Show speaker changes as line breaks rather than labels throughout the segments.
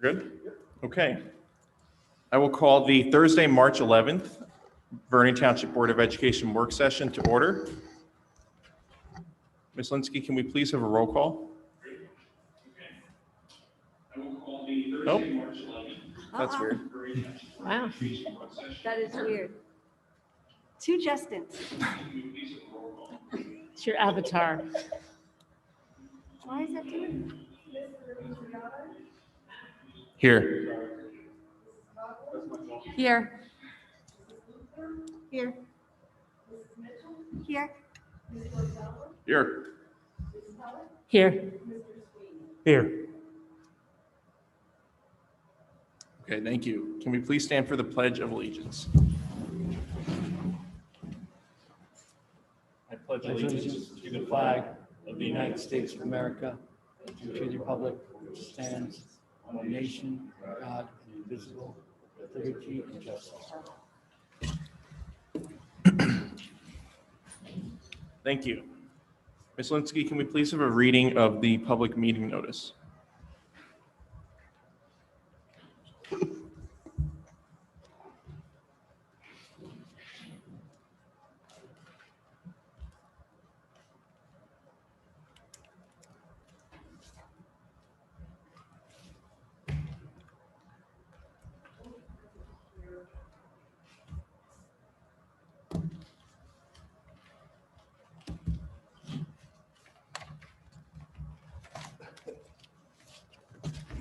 We're good? Okay. I will call the Thursday, March 11th, Vernon Township Board of Education work session to order. Ms. Linsky, can we please have a roll call? I will call the Thursday, March 11th. That's weird.
Wow.
That is weird. Two Justins.
It's your avatar.
Why is that doing?
Here.
Here. Here. Here.
Here.
Here.
Here. Okay, thank you. Can we please stand for the Pledge of Allegiance?
I pledge allegiance to the flag of the United States of America and to the republic which stands one nation, God, indivisible, with liberty and justice.
Thank you. Ms. Linsky, can we please have a reading of the public meeting notice?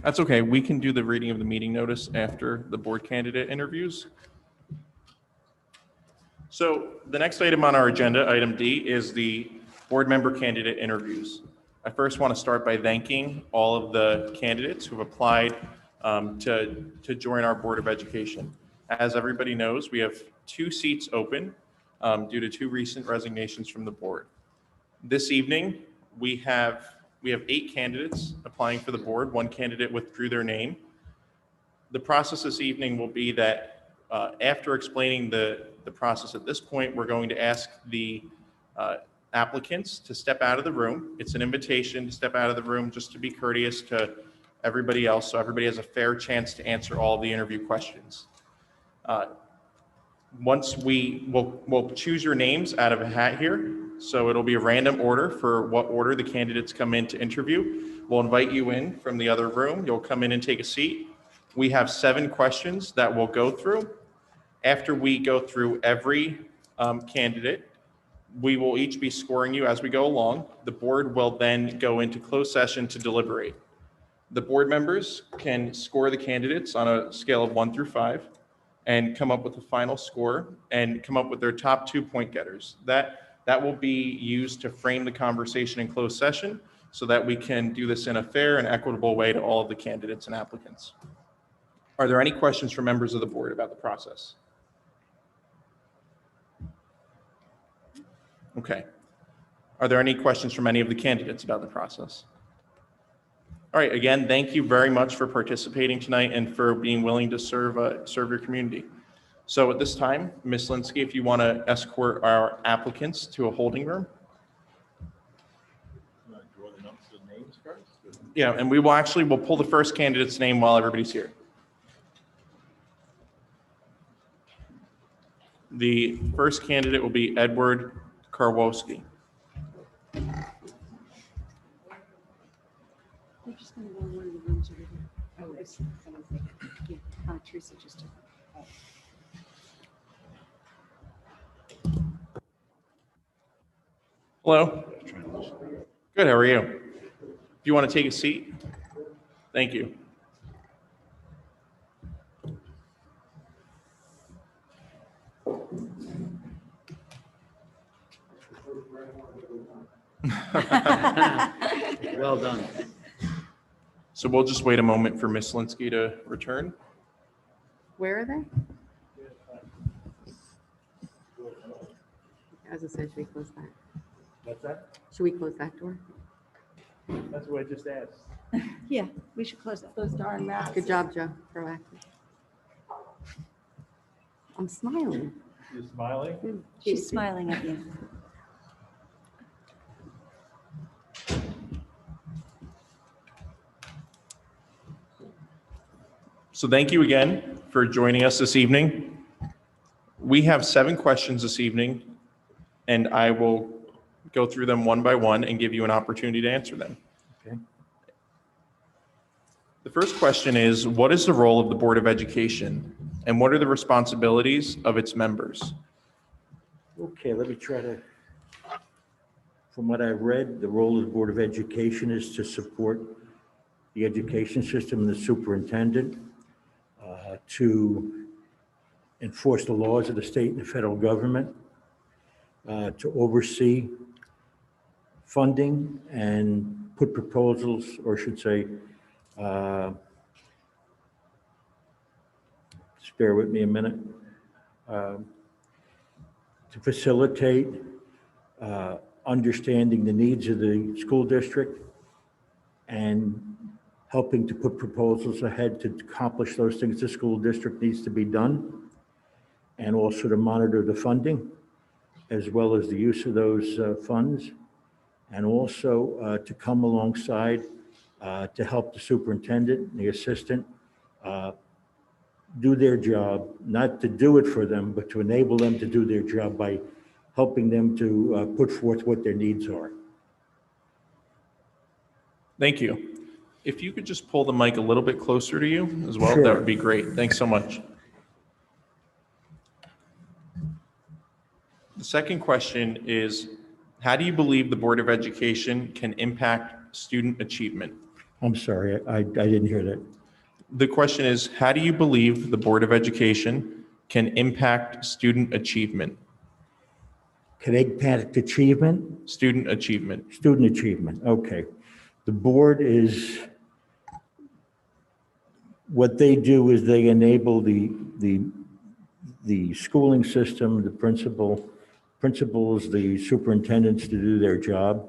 That's okay. We can do the reading of the meeting notice after the board candidate interviews. So the next item on our agenda, item D, is the board member candidate interviews. I first want to start by thanking all of the candidates who have applied to join our Board of Education. As everybody knows, we have 2 seats open due to 2 recent resignations from the board. This evening, we have 8 candidates applying for the board. 1 candidate withdrew their name. The process this evening will be that after explaining the process at this point, we're going to ask the applicants to step out of the room. It's an invitation to step out of the room just to be courteous to everybody else, so everybody has a fair chance to answer all of the interview questions. Once we'll choose your names out of a hat here. So it'll be a random order for what order the candidates come in to interview. We'll invite you in from the other room. You'll come in and take a seat. We have 7 questions that we'll go through. After we go through every candidate, we will each be scoring you as we go along. The board will then go into closed session to deliberate. The board members can score the candidates on a scale of 1 through 5 and come up with a final score and come up with their top 2 point getters. That will be used to frame the conversation in closed session so that we can do this in a fair and equitable way to all of the candidates and applicants. Are there any questions from members of the board about the process? Okay. Are there any questions from any of the candidates about the process? All right, again, thank you very much for participating tonight and for being willing to serve your community. So at this time, Ms. Linsky, if you want to escort our applicants to a holding room. Yeah, and we'll pull the first candidate's name while everybody's here. The first candidate will be Edward Karwowski.
We're just going to go in one of the rooms over here. Oh, it's someone's like, yeah, Teresa just took it.
Hello. Good, how are you? Do you want to take a seat? Thank you.
Well done.
So we'll just wait a moment for Ms. Linsky to return.
Where are they? As I said, should we close that?
What's that?
Should we close that door?
That's what I just asked.
Yeah, we should close that. Those darn masks.
Good job, Joe. Proactive. I'm smiling.
You're smiling?
She's smiling at you.
So thank you again for joining us this evening. We have 7 questions this evening, and I will go through them one by one and give you an opportunity to answer them.
Okay.
The first question is, what is the role of the Board of Education, and what are the responsibilities of its members?
Okay, let me try to, from what I read, the role of the Board of Education is to support the education system and the superintendent, to enforce the laws of the state and the federal government, to oversee funding and put proposals, or I should say, just bear with me a minute, to facilitate understanding the needs of the school district and helping to put proposals ahead to accomplish those things the school district needs to be done, and also to monitor the funding as well as the use of those funds, and also to come alongside to help the superintendent and the assistant do their job, not to do it for them, but to enable them to do their job by helping them to put forth what their needs are.
Thank you. If you could just pull the mic a little bit closer to you as well, that
Sure.
would be great. Thanks so much. The second question is, how do you believe the Board of Education can impact student achievement?
I'm sorry, I didn't hear that.
The question is, how do you believe the Board of Education can impact student achievement?
Can impact achievement?
Student achievement.
Student achievement, okay. The board is, what they do is they enable the schooling system, the principals, the superintendents to do their job.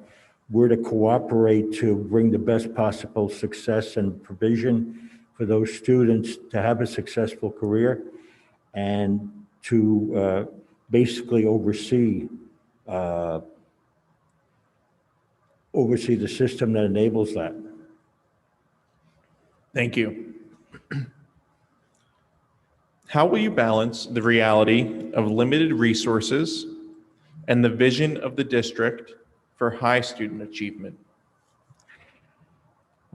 We're to cooperate to bring the best possible success and provision for those students to have a successful career, and to basically oversee the system that enables that.
Thank you. How will you balance the reality of limited resources and the vision of the district for high student achievement?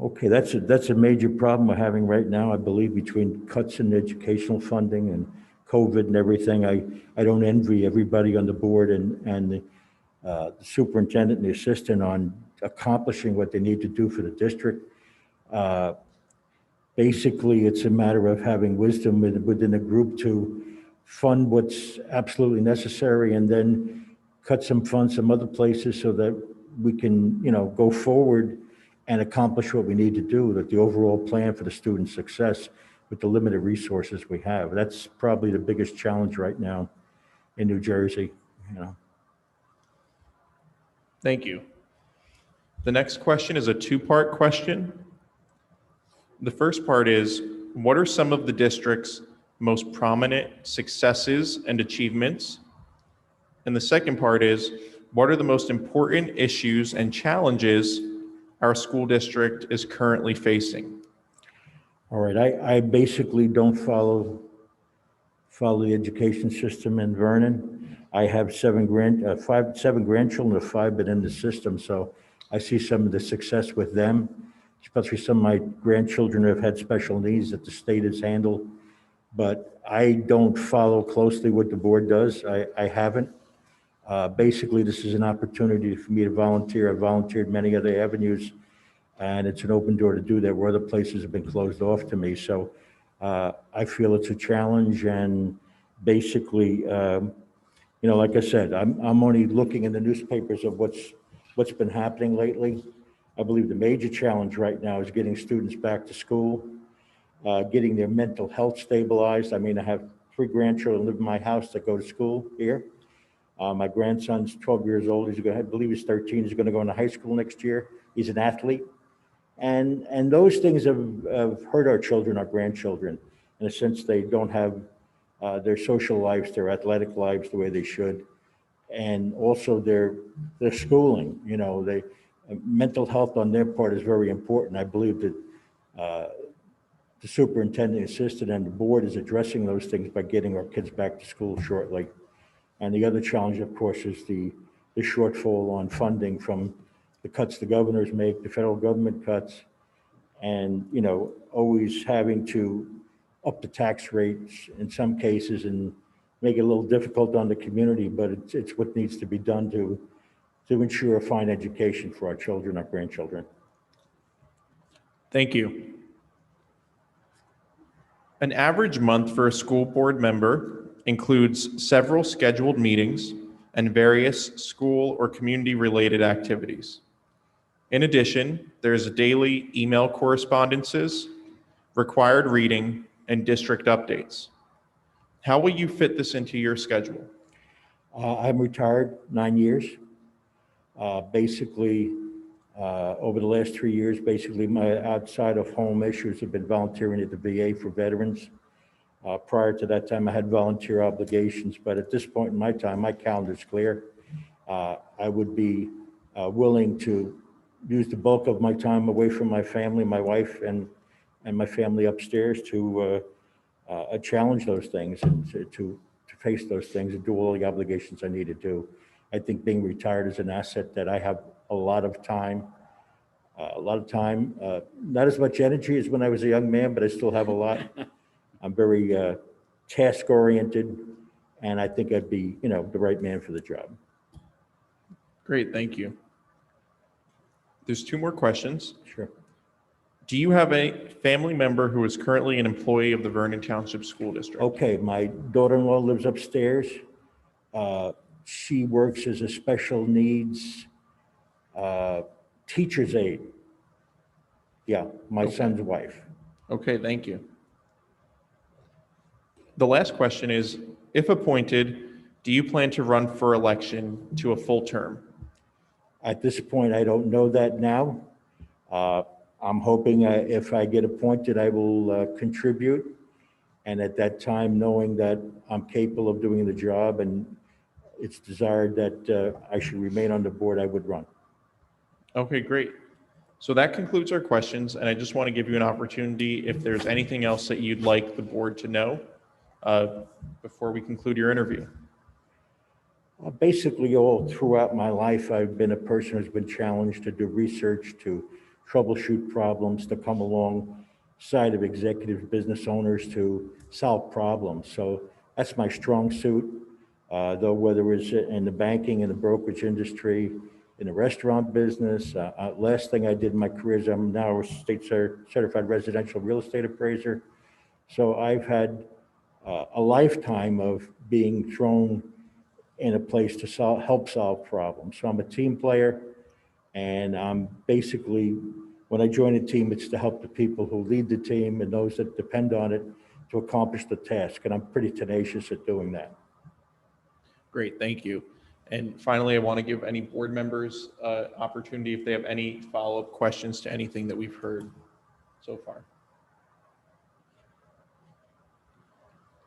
Okay, that's a major problem we're having right now, I believe, between cuts in educational funding and COVID and everything. I don't envy everybody on the board and the superintendent and the assistant on accomplishing what they need to do for the district. Basically, it's a matter of having wisdom within a group to fund what's absolutely necessary and then cut some funds some other places so that we can, go forward and accomplish what we need to do, that the overall plan for the student's success with the limited resources we have. That's probably the biggest challenge right now in New Jersey,
Thank you. The next question is a 2-part question. The first part is, what are some of the district's most prominent successes and achievements? And the second part is, what are the most important issues and challenges our school district is currently facing?
All right, I basically don't follow the education system in Vernon. I have 7 grandchildren, 5 been in the system, so I see some of the success with them, especially some of my grandchildren who have had special needs that the state has handled. But I don't follow closely what the board does. I haven't. Basically, this is an opportunity for me to volunteer. I've volunteered many other avenues, and it's an open door to do that where other places have been closed off to me. So I feel it's a challenge, and basically, like I said, I'm only looking in the newspapers of what's been happening lately. I believe the major challenge right now is getting students back to school, getting their mental health stabilized. I mean, I have 3 grandchildren live in my house that go to school here. My grandson's 12 years old. I believe he's 13. He's going to go into high school next year. He's an athlete. And those things have hurt our children, our grandchildren, in a sense. They don't have their social lives, their athletic lives the way they should. And also their schooling, mental health on their part is very important. I believe that the superintendent assistant and the board is addressing those things by getting our kids back to school shortly. And the other challenge, of course, is the shortfall on funding from the cuts the governors make, the federal government cuts, and, you know, always having to up the tax rates in some cases and make it a little difficult on the community, but it's what needs to be done to ensure a fine education for our children, our grandchildren.
Thank you. An average month for a school board member includes several scheduled meetings and various school or community-related activities. In addition, there's daily email correspondences, required reading, and district updates. How will you fit this into your schedule?
I'm retired 9 years. Basically, over the last 3 years, basically my outside of home issues have been volunteering at the VA for veterans. Prior to that time, I had volunteer obligations, but at this point in my time, my calendar's clear. I would be willing to use the bulk of my time away from my family, my wife, and my family upstairs to challenge those things and to face those things and do all the obligations I need to do. I think being retired is an asset that I have a lot of time, not as much energy as when I was a young man, but I still have a lot. I'm very task-oriented, and I think I'd be, you know, the right man for the job.
Great, thank you. There's 2 more questions.
Sure.
Do you have a family member who is currently an employee of the Vernon Township School District?
Okay, my daughter-in-law lives upstairs. She works as a special needs teacher's aide. Yeah, my son's wife.
Okay, thank you. The last question is, if appointed, do you plan to run for election to a full term?
At this point, I don't know that now. I'm hoping if I get appointed, I will contribute. And at that time, knowing that I'm capable of doing the job and it's desired that I should remain on the board, I would run.
Okay, great. So that concludes our questions, and I just want to give you an opportunity if there's anything else that you'd like the board to know before we conclude your interview.
Basically, all throughout my life, I've been a person who's been challenged to do research, to troubleshoot problems, to come alongside of executive business owners to solve problems. So that's my strong suit, though whether it's in the banking and the brokerage industry, in the restaurant business. Last thing I did in my career is I'm now a state certified residential real estate appraiser. So I've had a lifetime of being thrown in a place to help solve problems. So I'm a team player, and I'm basically, when I join a team, it's to help the people who lead the team and those that depend on it to accomplish the task. And I'm pretty tenacious at doing that.
Great, thank you. And finally, I want to give any board members opportunity if they have any follow-up questions to anything that we've heard so far.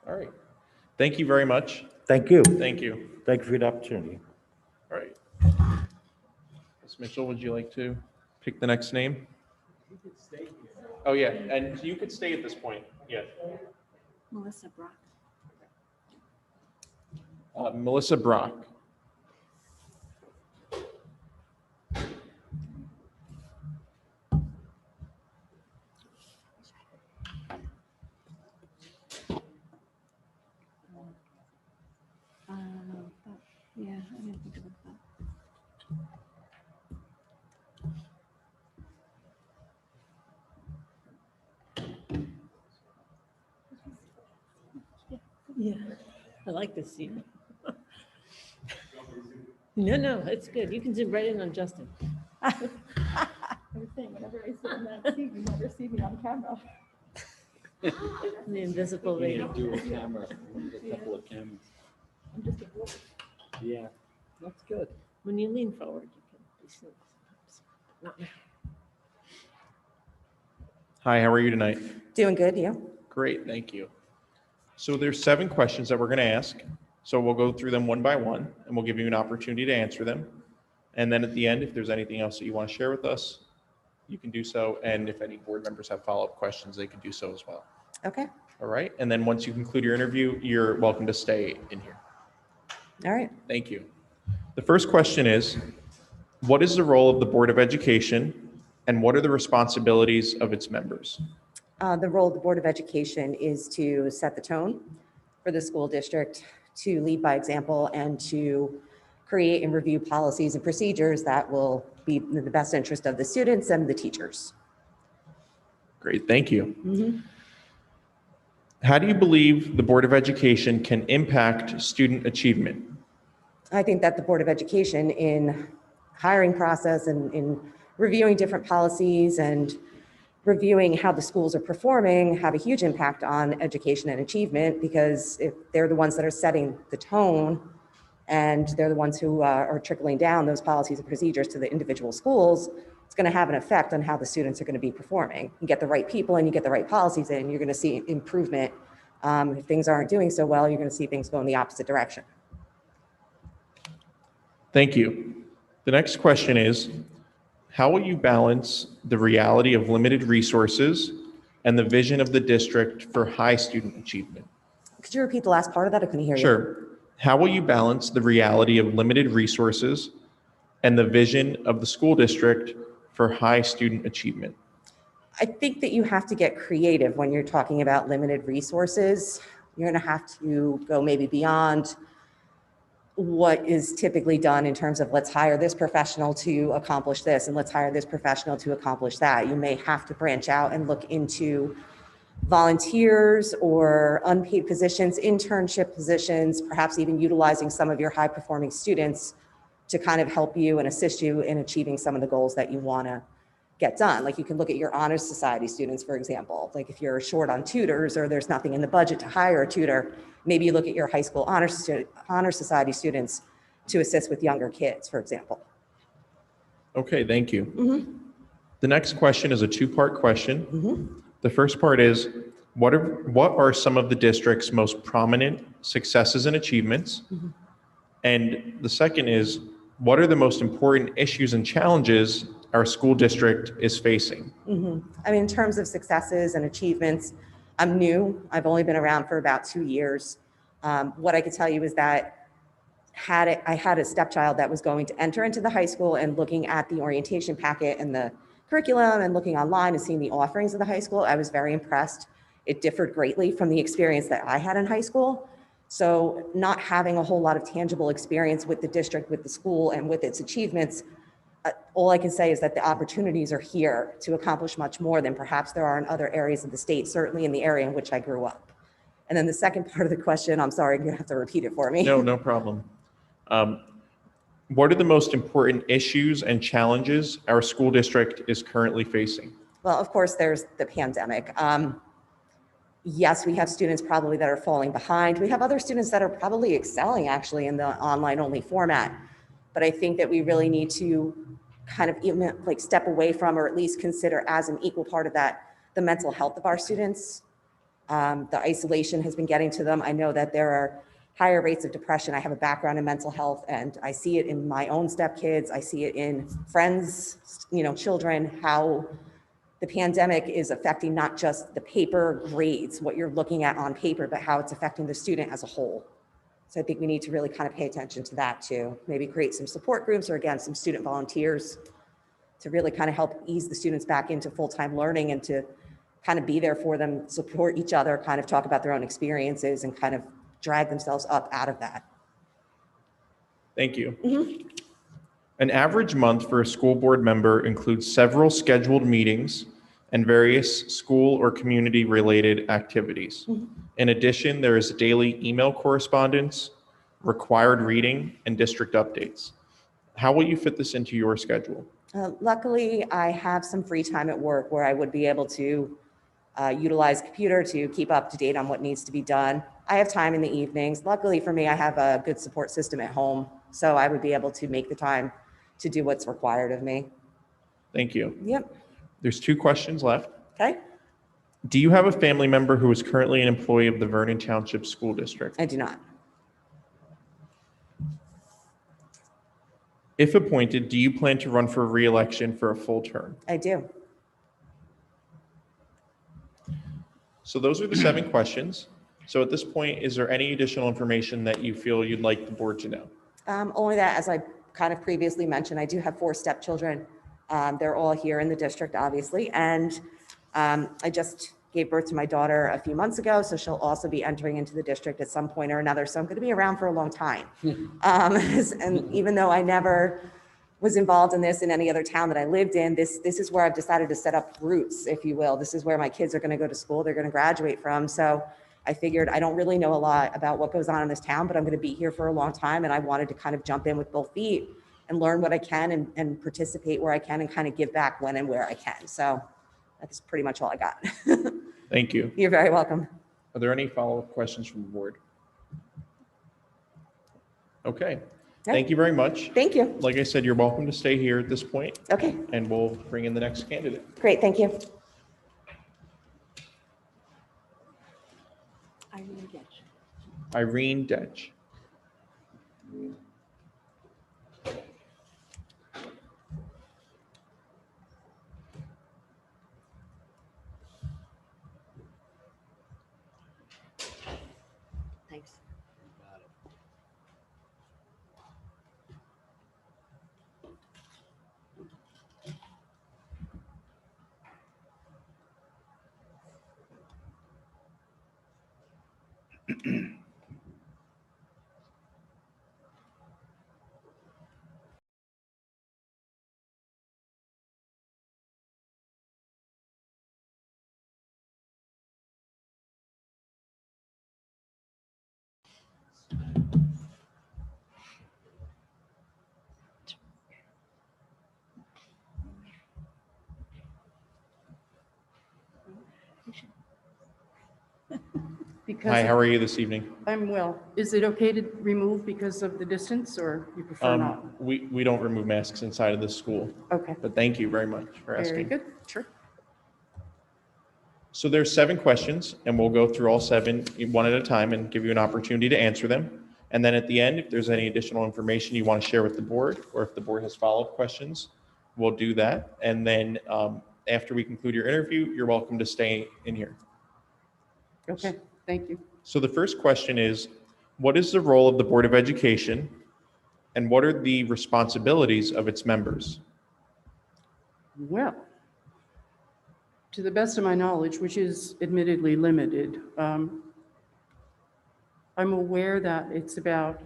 All right. Thank you very much.
Thank you.
Thank you.
Thank you for the opportunity.
All right. Ms. Mitchell, would you like to pick the next name? Oh, yeah, and you could stay at this point. Yeah.
Melissa Brock.
Melissa Brock.
Yeah, I didn't think about that.
Yeah, I like this seat. No, it's good. You can zoom right in on Justin.
I was saying, whenever I sit in that seat, you never see me on camera.
The invisible
We need
lady.
a dual camera, a couple of cameras.
I'm just a voice.
Yeah, that's good.
When you lean forward, you can be seen sometimes. Not now.
Hi, how are you tonight?
Doing good, you?
Great, thank you. So there's 7 questions that we're going to ask. So we'll go through them one by one, and we'll give you an opportunity to answer them. And then at the end, if there's anything else that you want to share with us, you can do so. And if any board members have follow-up questions, they can do so as well.
Okay,
All right. And then once you conclude your interview, you're welcome to stay in here.
all right.
Thank you. The first question is, what is the role of the Board of Education and what are the responsibilities of its members?
The role of the Board of Education is to set the tone for the school district, to lead by example, and to create and review policies and procedures that will be in the best interest of the students and the teachers.
Great, thank you. How do you believe the Board of Education can impact student achievement?
I think that the Board of Education in hiring process and in reviewing different policies and reviewing how the schools are performing have a huge impact on education and achievement, because if they're the ones that are setting the tone and they're the ones who are trickling down those policies and procedures to the individual schools, it's going to have an effect on how the students are going to be performing. You get the right people and you get the right policies in, you're going to see improvement. If things aren't doing so well, you're going to see things go in the opposite direction.
Thank you. The next question is, how will you balance the reality of limited resources and the vision of the district for high student achievement?
Could you repeat the last part of that? I couldn't hear you.
Sure. How will you balance the reality of limited resources and the vision of the school district for high student achievement?
I think that you have to get creative when you're talking about limited resources. You're going to have to go maybe beyond what is typically done in terms of let's hire this professional to accomplish this and let's hire this professional to accomplish that. You may have to branch out and look into volunteers or unpaid positions, internship positions, perhaps even utilizing some of your high performing students to kind of help you and assist you in achieving some of the goals that you want to get done. Like you can look at your honors society students, for example. Like if you're short on tutors or there's nothing in the budget to hire a tutor, maybe you look at your high school honor society students to assist with younger kids, for example.
Okay, thank you. The next question is a two-part question. The first part is, what are some of the district's most prominent successes and achievements? And the second is, what are the most important issues and challenges our school district is facing?
I mean, in terms of successes and achievements, I'm new. I've only been around for about 2 years. What I could tell you is that I had a stepchild that was going to enter into the high school, and looking at the orientation packet and the curriculum and looking online and seeing the offerings of the high school, I was very impressed. It differed greatly from the experience that I had in high school. So not having a whole lot of tangible experience with the district, with the school, and with its achievements, all I can say is that the opportunities are here to accomplish much more than perhaps there are in other areas of the state, certainly in the area in which I grew up. And then the second part of the question, I'm sorry, you're gonna have to repeat it for me.
No problem. What are the most important issues and challenges our school district is currently facing?
Well, of course, there's the pandemic. Yes, we have students probably that are falling behind. We have other students that are probably excelling actually in the online only format. But I think that we really need to kind of even like step away from, or at least consider as an equal part of that, the mental health of our students. The isolation has been getting to them. I know that there are higher rates of depression. I have a background in mental health, and I see it in my own stepkids. I see it in friends, children, how the pandemic is affecting not just the paper grades, what you're looking at on paper, but how it's affecting the student as a whole. So I think we need to really kind of pay attention to that too. Maybe create some support groups, or again, some student volunteers to really kind of help ease the students back into full-time learning, and to kind of be there for them, support each other, kind of talk about their own experiences, and kind of drag themselves up out of that.
Thank you. An average month for a school board member includes several scheduled meetings and various school or community-related activities. In addition, there is daily email correspondence, required reading, and district updates. How will you fit this into your schedule?
Luckily, I have some free time at work where I would be able to utilize computer to keep up to date on what needs to be done. I have time in the evenings. Luckily for me, I have a good support system at home, so I would be able to make the time to do what's required of me.
Thank you.
Yep.
There's 2 questions left.
Okay.
Do you have a family member who is currently an employee of the Vernon Township School District?
I do not.
If appointed, do you plan to run for re-election for a full term?
I do.
So those are the 7 questions. So at this point, is there any additional information that you feel you'd like the board to know?
Only that, as I kind of previously mentioned, I do have 4 stepchildren. They're all here in the district, obviously, and I just gave birth to my daughter a few months ago, so she'll also be entering into the district at some point or another. So I'm going to be around for a long time. And even though I never was involved in this in any other town that I lived in, this is where I've decided to set up roots, if you will. This is where my kids are going to go to school, they're going to graduate from. So I figured I don't really know a lot about what goes on in this town, but I'm going to be here for a long time, and I wanted to kind of jump in with both feet and learn what I can and participate where I can and kind of give back when and where I can. So that's pretty much all I got.
Thank you.
You're very welcome.
Are there any follow-up questions from the board? Okay. Thank you very much.
Thank you.
Like I said, you're welcome to stay here at this point,
Okay,
and we'll bring in the next candidate.
great. Thank you.
Irene Getch.
Irene Detch.
Thanks.
Because
Hi, how are you this evening?
I'm well. Is it okay to remove because of the distance, or you prefer not?
We don't remove masks inside of this school,
Okay,
but thank you very much for
very
asking.
good. Sure.
So there's 7 questions, and we'll go through all 7 one at a time and give you an opportunity to answer them. And then at the end, if there's any additional information you want to share with the board, or if the board has follow-up questions, we'll do that. And then after we conclude your interview, you're welcome to stay in here.
Okay, thank you.
So the first question is, what is the role of the Board of Education, and what are the responsibilities of its members?
Well, to the best of my knowledge, which is admittedly limited, I'm aware that it's about,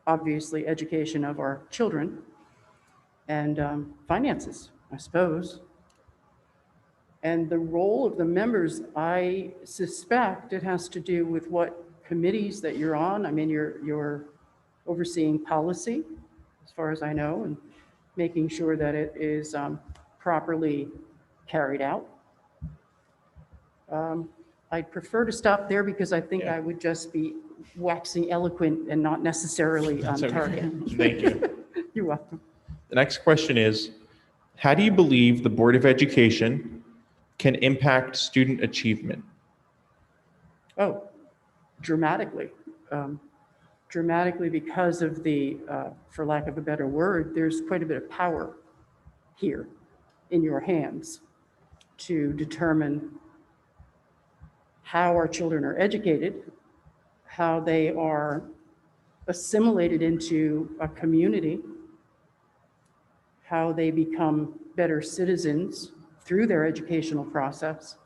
obviously, education of our children and finances, I suppose. And the role of the members, I suspect it has to do with what committees that you're on. I mean, you're overseeing policy, as far as I know, and making sure that it is properly carried out. I'd prefer to stop there because I think
Yeah.
I would just be waxing eloquent and not necessarily on
That's okay.
target.
Thank you.
You're welcome.
The next question is, how do you believe the Board of Education can impact student achievement?
Oh, dramatically. Dramatically because of the, for lack of a better word, there's quite a bit of power here in your hands to determine how our children are educated, how they are assimilated into a community, how they become better citizens through their educational process.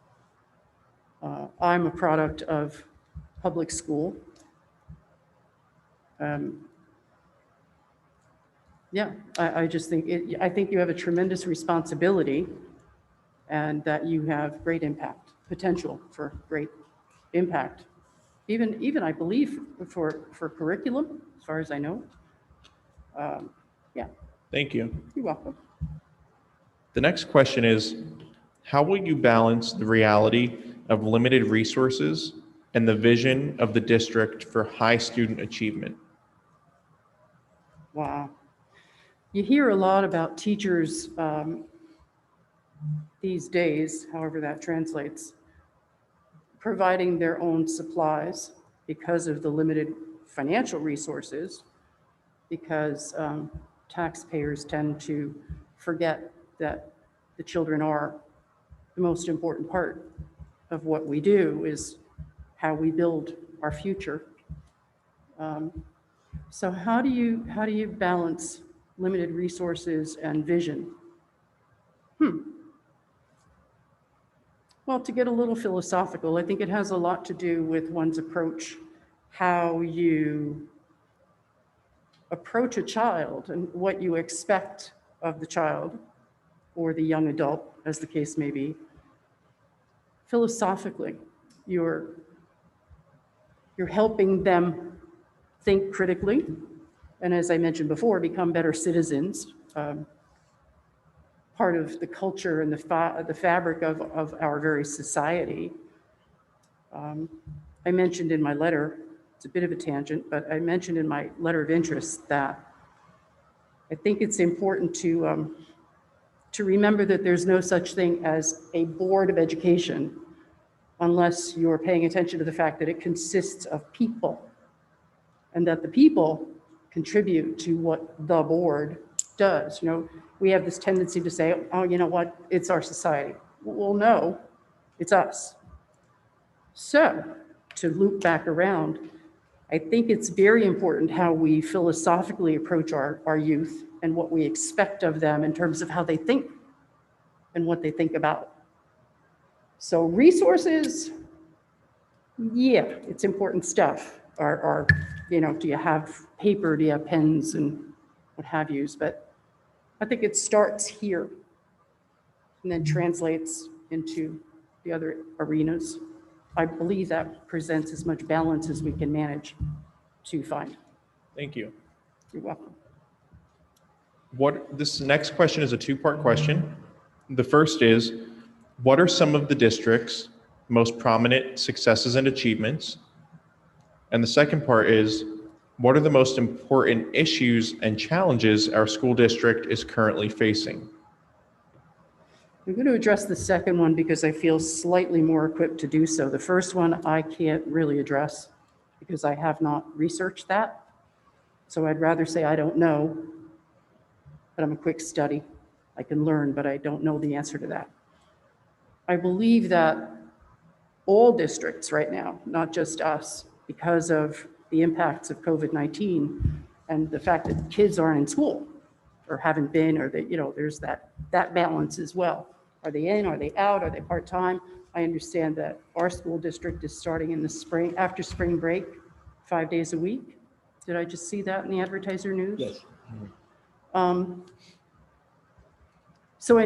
I'm a product of public school. Yeah, I just think I think you have a tremendous responsibility and that you have great impact, potential for great impact. Even I believe for curriculum, as far as I know. Yeah,
Thank you.
you're welcome.
The next question is, how will you balance the reality of limited resources and the vision of the district for high student achievement?
Wow. You hear a lot about teachers these days, however that translates, providing their own supplies because of the limited financial resources, because taxpayers tend to forget that the children are the most important part of what we do, is how we build our future. So how do you balance limited resources and vision? Well, to get a little philosophical, I think it has a lot to do with one's approach, how you approach a child and what you expect of the child or the young adult, as the case may be. Philosophically, you're helping them think critically, and as I mentioned before, become better citizens. Part of the culture and the fabric of our very society. I mentioned in my letter, it's a bit of a tangent, but I mentioned in my letter of interest that I think it's important to remember that there's no such thing as a board of education unless you're paying attention to the fact that it consists of people and that the people contribute to what the board does. You know, we have this tendency to say, oh, you know what, it's our society. Well, no, it's us. So to loop back around, I think it's very important how we philosophically approach our youth and what we expect of them in terms of how they think and what they think about. So resources, yeah, it's important stuff. You know, do you have paper, do you have pens and what have yous? But I think it starts here and then translates into the other arenas. I believe that presents as much balance as we can manage to find.
Thank you.
You're welcome.
This next question is a two-part question. The first is, what are some of the district's most prominent successes and achievements? And the second part is, what are the most important issues and challenges our school district is currently facing?
I'm going to address the second one because I feel slightly more equipped to do so. The first one I can't really address because I have not researched that. So I'd rather say I don't know, but I'm a quick study. I can learn, but I don't know the answer to that. I believe that all districts right now, not just us, because of the impacts of COVID-19 and the fact that kids aren't in school or haven't been, or that, you know, there's that balance as well. Are they in, are they out, are they part-time? I understand that our school district is starting in the spring, after spring break, 5 days a week. Did I just see that in the advertiser news?
Yes.
So I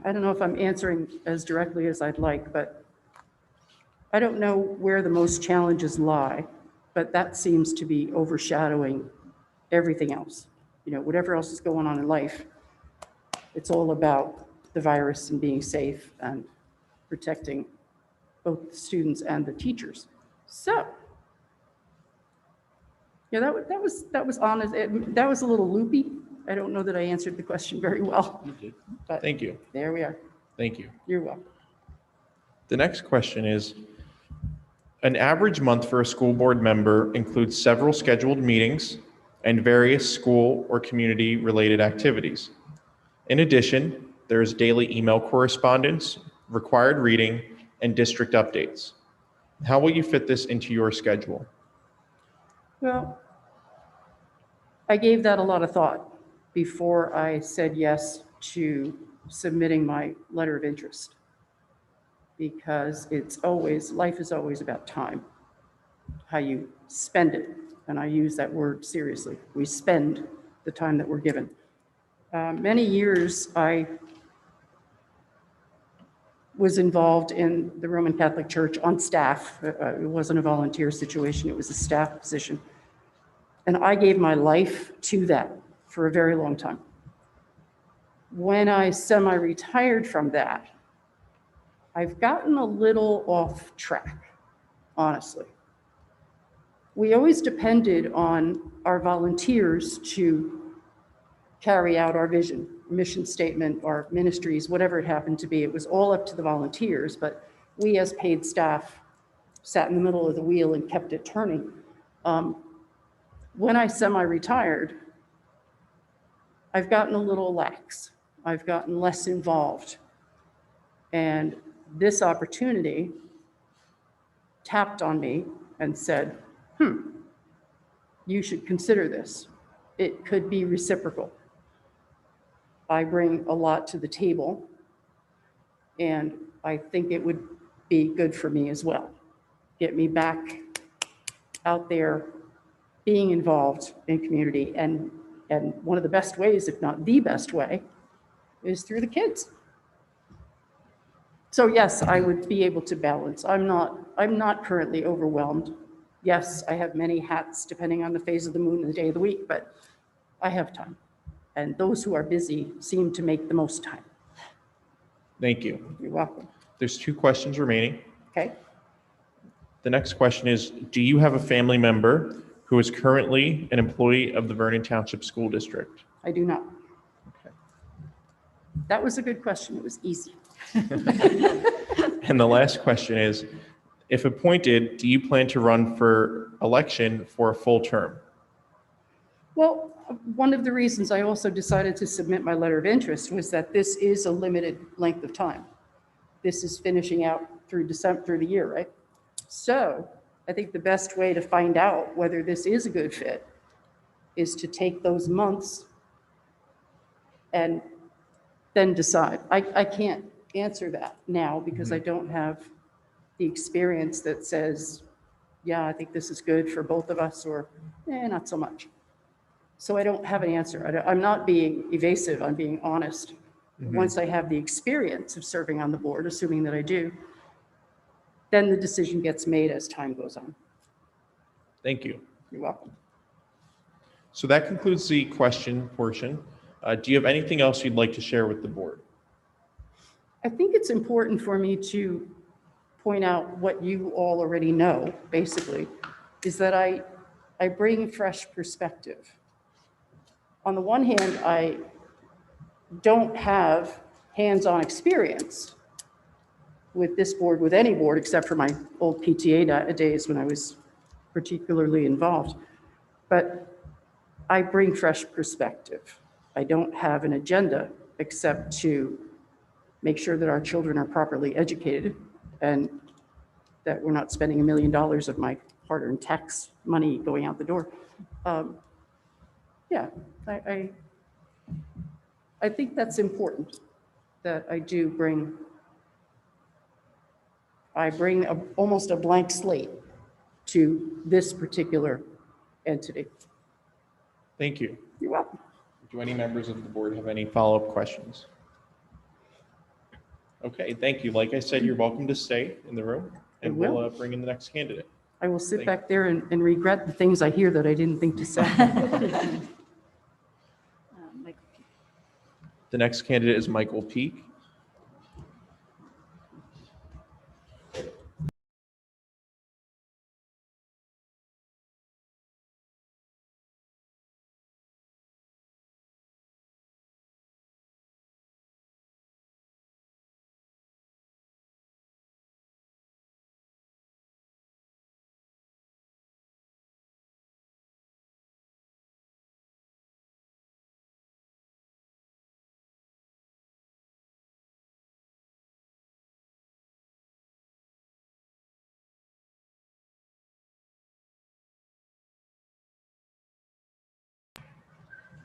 don't know if I'm answering as directly as I'd like, but I don't know where the most challenges lie, but that seems to be overshadowing everything else. You know, whatever else is going on in life, it's all about the virus and being safe and protecting both the students and the teachers. So, yeah, that was honest. That was a little loopy. I don't know that I answered the question very well.
You did.
But
Thank you.
there we are.
Thank you.
You're welcome.
The next question is, an average month for a school board member includes several scheduled meetings and various school or community-related activities. In addition, there is daily email correspondence, required reading, and district updates. How will you fit this into your schedule?
Well, I gave that a lot of thought before I said yes to submitting my letter of interest, because life is always about time, how you spend it. And I use that word seriously. We spend the time that we're given. Many years I was involved in the Roman Catholic Church on staff. It wasn't a volunteer situation, it was a staff position. And I gave my life to that for a very long time. When I semi-retired from that, I've gotten a little off track, honestly. We always depended on our volunteers to carry out our vision, mission statement, our ministries, whatever it happened to be. It was all up to the volunteers, but we as paid staff sat in the middle of the wheel and kept it turning. When I semi-retired, I've gotten a little lax. I've gotten less involved. And this opportunity tapped on me and said, you should consider this. It could be reciprocal. I bring a lot to the table, and I think it would be good for me as well. Get me back out there, being involved in community. And one of the best ways, if not the best way, is through the kids. So yes, I would be able to balance. I'm not currently overwhelmed. Yes, I have many hats depending on the phase of the moon and the day of the week, but I have time. And those who are busy seem to make the most time.
Thank you.
You're welcome.
There's 2 questions remaining.
Okay.
The next question is, do you have a family member who is currently an employee of the Vernon Township School District?
I do not.
Okay.
That was a good question. It was easy.
And the last question is, if appointed, do you plan to run for election for a full term?
Well, one of the reasons I also decided to submit my letter of interest was that this is a limited length of time. This is finishing out through December, through the year, right? So I think the best way to find out whether this is a good fit is to take those months and then decide. I can't answer that now because I don't have the experience that says, yeah, I think this is good for both of us, or not so much. So I don't have an answer. I'm not being evasive, I'm being honest. Once I have the experience of serving on the board, assuming that I do, then the decision gets made as time goes on.
Thank you.
You're welcome.
So that concludes the question portion. Do you have anything else you'd like to share with the board?
I think it's important for me to point out what you all already know, basically, is that I bring fresh perspective. On the one hand, I don't have hands-on experience with this board, with any board, except for my old PTA days when I was particularly involved. But I bring fresh perspective. I don't have an agenda except to make sure that our children are properly educated and that we're not spending $1 million of my hard-earned tax money going out the door. Yeah, I think that's important, that I do bring almost a blank slate to this particular entity.
Thank you.
You're welcome.
Do any members of the board have any follow-up questions? Okay, thank you. Like I said, you're welcome to stay in the room, and
I will.
we'll bring in the next candidate.
I will sit
Thank
back there and regret the things I hear that I didn't think to say.
Michael.
The next candidate is Michael Peak.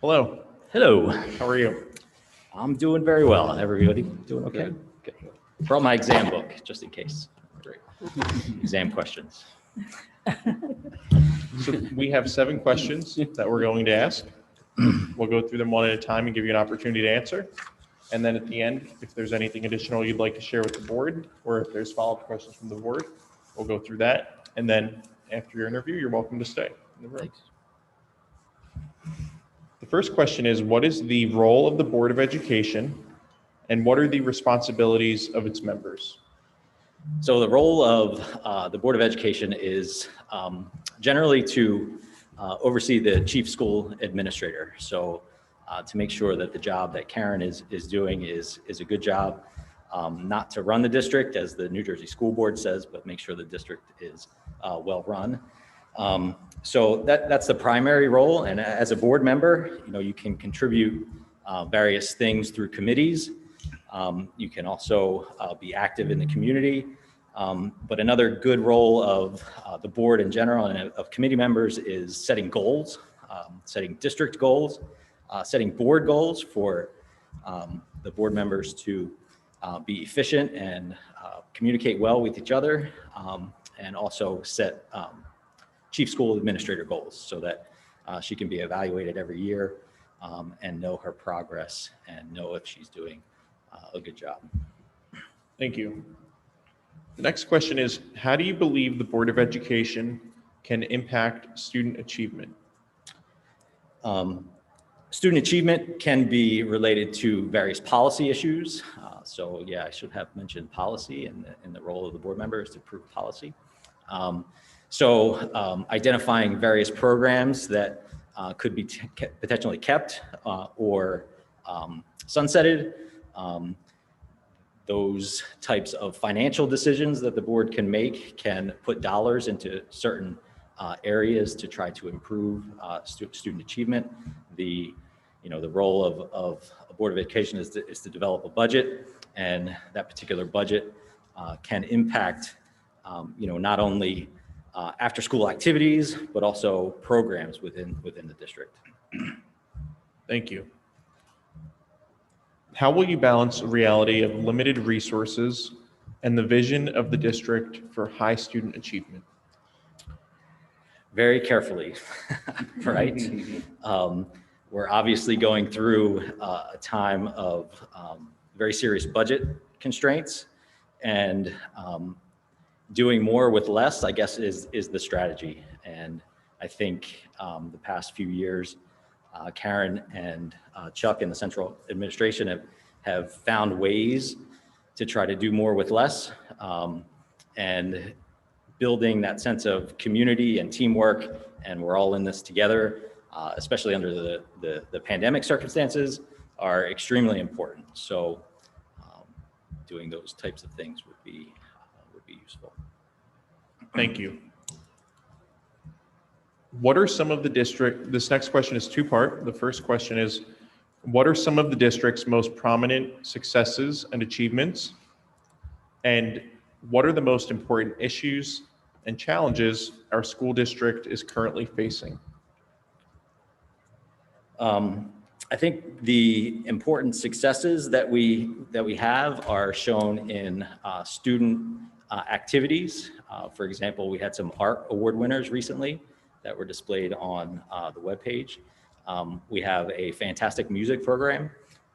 Hello,
Hello,
how are you?
I'm doing very well. Everybody doing okay? Good. Brought my exam book, just in case.
Great.
Exam questions.
So we have 7 questions that we're going to ask. We'll go through them one at a time and give you an opportunity to answer. And then at the end, if there's anything additional you'd like to share with the board, or if there's follow-up questions from the board, we'll go through that. And then after your interview, you're welcome to stay in the room.
Thanks.
The first question is, what is the role of the Board of Education and what are the responsibilities of its members?
So the role of the Board of Education is generally to oversee the chief school administrator. So to make sure that the job that Karen is doing is a good job, not to run the district as the New Jersey School Board says, but make sure the district is well run. So that's the primary role. And as a board member, you can contribute various things through committees. You can also be active in the community. But another good role of the board in general and of committee members is setting goals, setting district goals, setting board goals for the board members to be efficient and communicate well with each other, and also set chief school administrator goals so that she can be evaluated every year and know her progress and know if she's doing a good job.
Thank you. The next question is, how do you believe the Board of Education can impact student achievement?
Student achievement can be related to various policy issues. So yeah, I should have mentioned policy and the role of the board members to improve policy. Identifying various programs that could be potentially kept or sunsetted. Those types of financial decisions that the board can make can put dollars into certain areas to try to improve student achievement. The role of a Board of Education is to develop a budget, and that particular budget can impact not only after school activities, but also programs within the district.
Thank you. How will you balance the reality of limited resources and the vision of the district for high student achievement?
Very carefully, right? We're obviously going through a time of very serious budget constraints, and doing more with less, I guess, is the strategy. And I think the past few years, Karen and Chuck in the central administration have found ways to try to do more with less, and building that sense of community and teamwork, and we're all in this together, especially under the pandemic circumstances, are extremely important. So doing those types of things would be useful.
Thank you. What are some of the this next question is two-part. The first question is, what are some of the district's most prominent successes and achievements? And what are the most important issues and challenges our school district is currently facing?
I think the important successes that we have are shown in student activities. For example, we had some art award winners recently that were displayed on the webpage. We have a fantastic music program.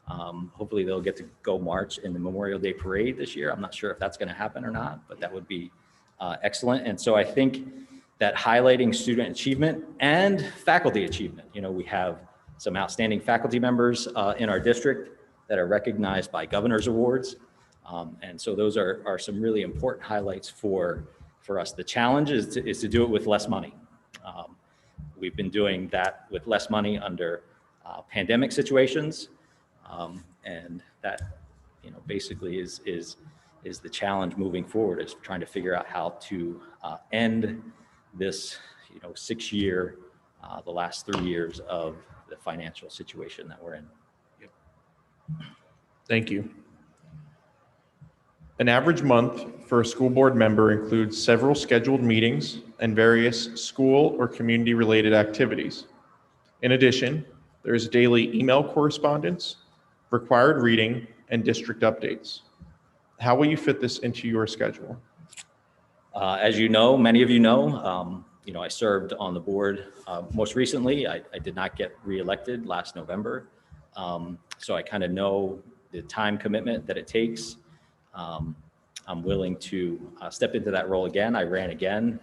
Hopefully they'll get to go march in the Memorial Day Parade this year. I'm not sure if that's going to happen or not, but that would be excellent. And so I think that highlighting student achievement and faculty achievement, we have some outstanding faculty members in our district that are recognized by governor's awards. And so those are some really important highlights for us. The challenge is to do it with less money. We've been doing that with less money under pandemic situations. And that, basically is the challenge moving forward, is trying to figure out how to end this, 6-year, the last 3 years of the financial situation that we're in.
Yep. Thank you. An average month for a school board member includes several scheduled meetings and various school or community-related activities. In addition, there is daily email correspondence, required reading, and district updates. How will you fit this into your schedule?
As you know, many of you know, I served on the board most recently. I did not get reelected last November. So I kind of know the time commitment that it takes. I'm willing to step into that role again. I ran again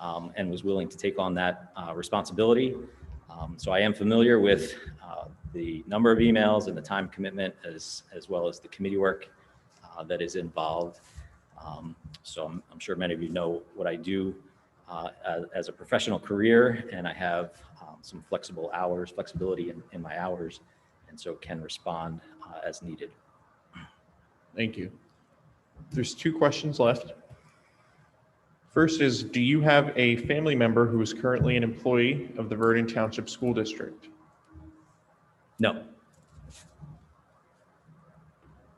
and was willing to take on that responsibility. So I am familiar with the number of emails and the time commitment as well as the committee work that is involved. So I'm sure many of you know what I do as a professional career, and I have some flexibility in my hours, and so can respond as needed.
Thank you. There's 2 questions left. First is, do you have a family member who is currently an employee of the Vernon Township School District?
No.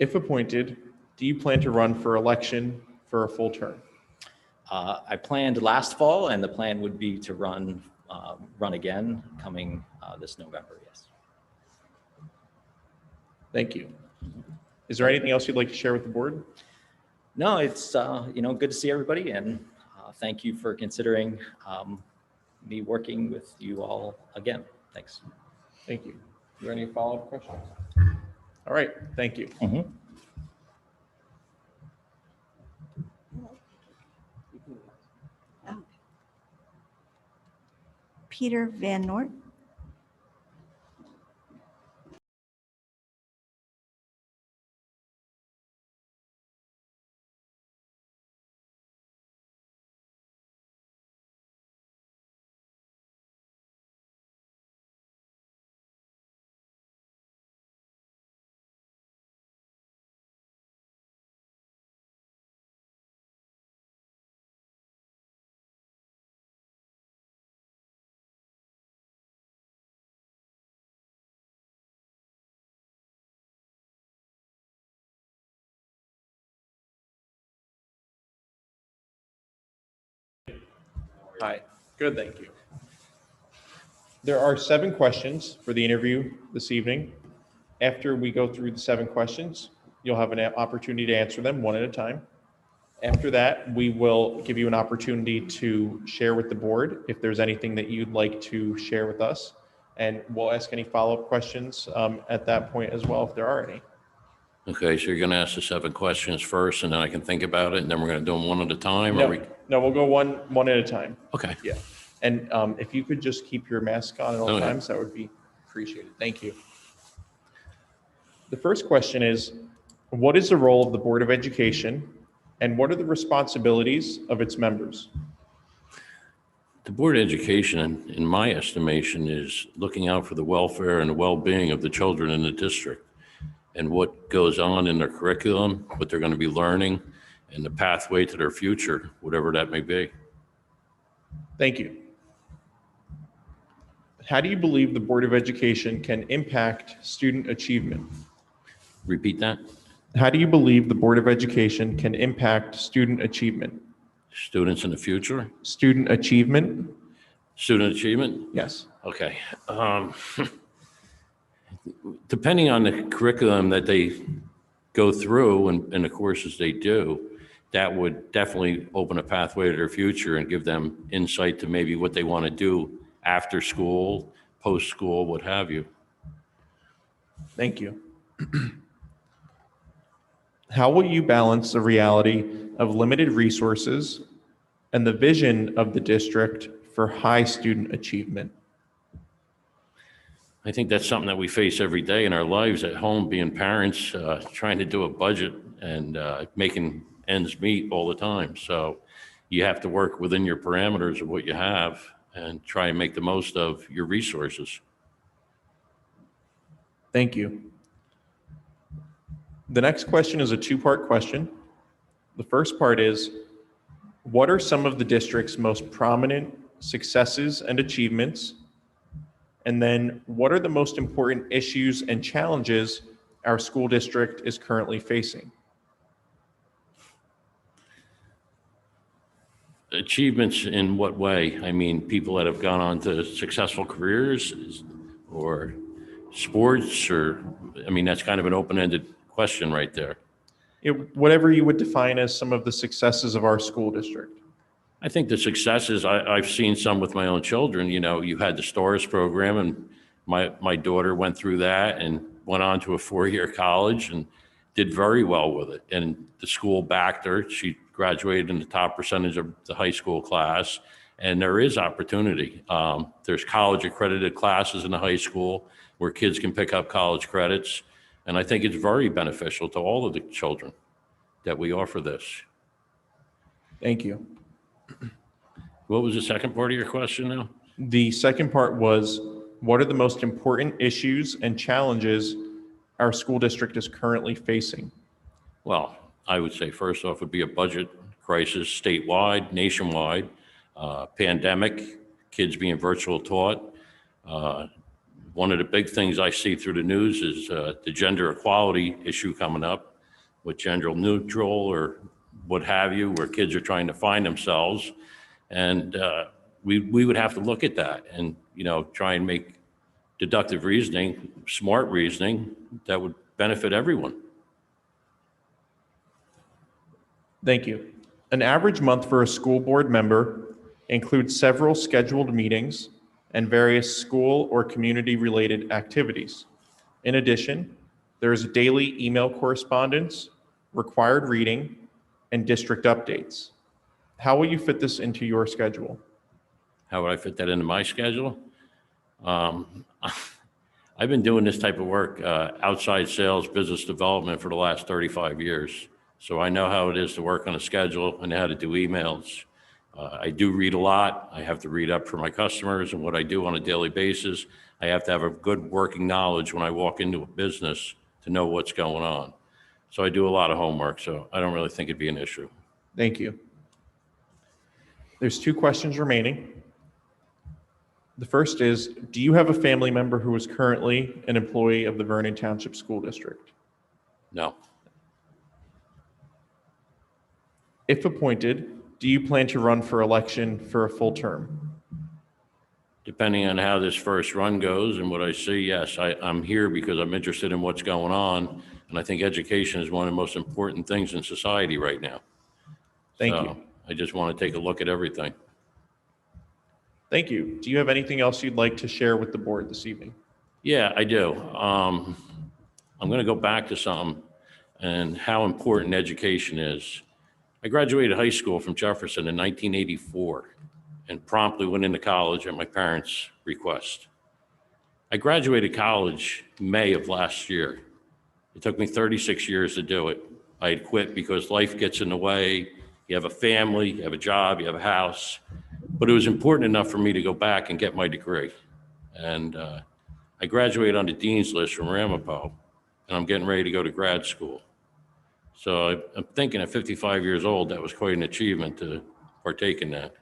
If appointed, do you plan to run for election for a full term?
I planned last fall, and the plan would be to run again coming this November, yes.
Thank you. Is there anything else you'd like to share with the board?
No, it's, good to see everybody, and thank you for considering me working with you all again. Thanks.
Thank you. Are there any follow-up questions? All right, thank you.
Peter Van Noort.
Hi, good, thank you. There are 7 questions for the interview this evening. After we go through the 7 questions, you'll have an opportunity to answer them one at a time. After that, we will give you an opportunity to share with the board if there's anything that you'd like to share with us. And we'll ask any follow-up questions at that point as well, if there are any.
Okay, so you're going to ask the 7 questions first, and then I can think about it, and then we're going to do them one at a time? Or
No, we'll go one at a time.
Okay.
Yeah. And if you could just keep your mask on at all
Okay.
times, that would be appreciated. Thank you. The first question is, what is the role of the Board of Education, and what are the responsibilities of its members?
The Board of Education, in my estimation, is looking out for the welfare and the well-being of the children in the district and what goes on in their curriculum, what they're going to be learning, and the pathway to their future, whatever that may be.
Thank you. How do you believe the Board of Education can impact student achievement?
Repeat that.
How do you believe the Board of Education can impact student achievement?
Students in the future?
Student achievement?
Student achievement?
Yes.
Okay. Depending on the curriculum that they go through and the courses they do, that would definitely open a pathway to their future and give them insight to maybe what they want to do after school, post-school, what have you.
Thank you. How will you balance the reality of limited resources and the vision of the district for high student achievement?
I think that's something that we face every day in our lives at home, being parents, trying to do a budget and making ends meet all the time. So you have to work within your parameters of what you have and try and make the most of your resources.
Thank you. The next question is a 2-part question. The first part is, what are some of the district's most prominent successes and achievements? And then, what are the most important issues and challenges our school district is currently facing?
Achievements in what way? I mean, people that have gone on to successful careers or sports, or, I mean, that's kind of an open-ended question right there.
Whatever you would define as some of the successes of our school district.
I think the successes, I've seen some with my own children. You know, you had the STARS program, and my daughter went through that and went on to a 4-year college and did very well with it. And the school backed her. She graduated in the top percentage of the high school class. And there is opportunity. There's college accredited classes in the high school where kids can pick up college credits. And I think it's very beneficial to all of the children that we offer this.
Thank you.
What was the second part of your question now?
The second part was, what are the most important issues and challenges our school district is currently facing?
Well, I would say first off would be a budget crisis statewide, nationwide, pandemic, kids being virtual taught. One of the big things I see through the news is the gender equality issue coming up. with gender neutral or what have you, where kids are trying to find themselves. And we would have to look at that and, try and make deductive reasoning, smart reasoning that would benefit everyone.
Thank you. An average month for a school board member includes several scheduled meetings and various school or community-related activities. In addition, there is daily email correspondence, required reading, and district updates. How will you fit this into your schedule?
How would I fit that into my schedule? I've been doing this type of work, outside sales, business development for the last 35 years. So I know how it is to work on a schedule and how to do emails. I do read a lot. I have to read up for my customers and what I do on a daily basis. I have to have a good working knowledge when I walk into a business to know what's going on. So I do a lot of homework, so I don't really think it'd be an issue.
Thank you. There's 2 questions remaining. The first is, do you have a family member who is currently an employee of the Vernon Township School District?
No,
If appointed, do you plan to run for election for a full term?
depending on how this first run goes and what I see, yes, I'm here because I'm interested in what's going on. And I think education is one of the most important things in society right now.
Thank
So
you.
I just want to take a look at everything.
Thank you. Do you have anything else you'd like to share with the board this evening?
Yeah, I do. I'm going to go back to something and how important education is. I graduated high school from Jefferson in 1984 and promptly went into college at my parents' request. I graduated college May of last year. It took me 36 years to do it. I had quit because life gets in the way. You have a family, you have a job, you have a house. But it was important enough for me to go back and get my degree. And I graduated on the dean's list from Ramapo, and I'm getting ready to go to grad school. So I'm thinking at 55 years old, that was quite an achievement to partake in that.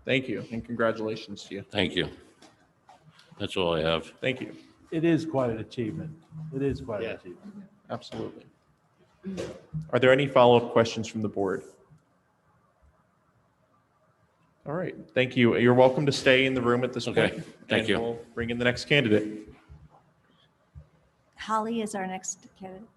Thank you, and congratulations to you.
Thank you. That's all I have.
Thank you.
It is quite an achievement. It is quite an
Yeah.
achievement.
Absolutely. Are there any follow-up questions from the board? All right, thank you. You're welcome to stay in the room at this point.
Okay, thank
and
you.
We'll bring in the next candidate.
Holly is our next candidate.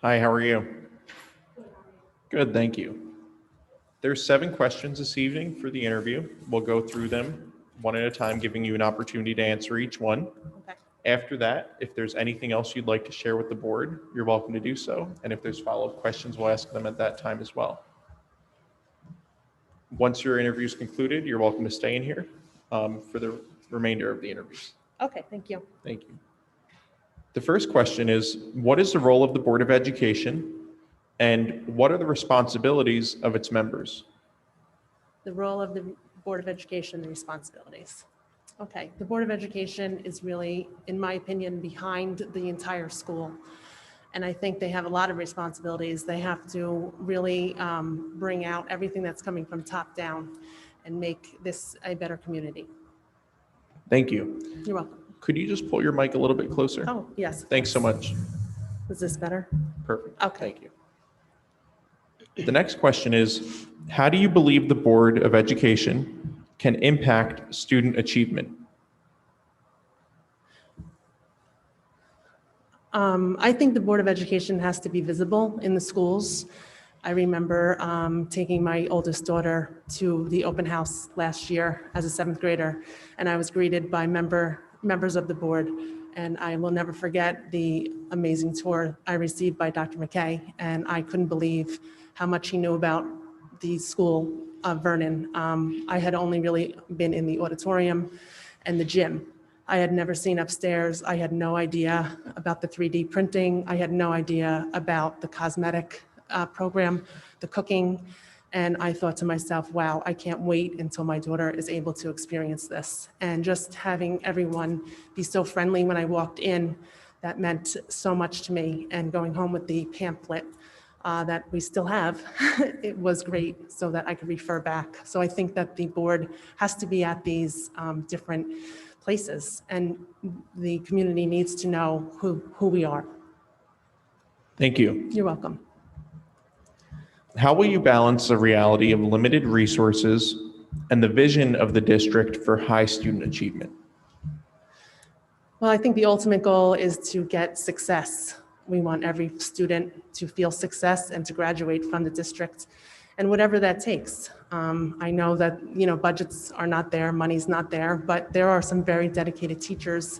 Hi, how are you? Good, thank you. There's 7 questions this evening for the interview. We'll go through them one at a time, giving you an opportunity to answer each one.
Okay.
After that, if there's anything else you'd like to share with the board, you're welcome to do so. And if there's follow-up questions, we'll ask them at that time as well. Once your interview is concluded, you're welcome to stay in here for the remainder of the interviews.
Okay, thank you.
Thank you. The first question is, what is the role of the Board of Education and what are the responsibilities of its members?
The role of the Board of Education, the responsibilities. Okay, the Board of Education is really, in my opinion, behind the entire school. And I think they have a lot of responsibilities. They have to really bring out everything that's coming from top down and make this a better community.
Thank you.
You're welcome.
Could you just pull your mic a little bit closer?
Oh, yes.
Thanks so much.
Is this better?
Perfect.
Okay.
Thank you. The next question is, how do you believe the Board of Education can impact student achievement?
I think the Board of Education has to be visible in the schools. I remember taking my oldest daughter to the open house last year as a 7th grader, and I was greeted by member members of the board. And I will never forget the amazing tour I received by Dr. McKay. And I couldn't believe how much he knew about the school of Vernon. I had only really been in the auditorium and the gym. I had never seen upstairs. I had no idea about the 3D printing. I had no idea about the cosmetic program, the cooking. And I thought to myself, wow, I can't wait until my daughter is able to experience this. And just having everyone be so friendly when I walked in, that meant so much to me. And going home with the pamphlet that we still have, it was great so that I could refer back. So I think that the board has to be at these different places, and the community needs to know who we are.
Thank you.
You're welcome.
How will you balance the reality of limited resources and the vision of the district for high student achievement?
Well, I think the ultimate goal is to get success. We want every student to feel success and to graduate from the district, and whatever that takes. I know that, budgets are not there, money's not there, but there are some very dedicated teachers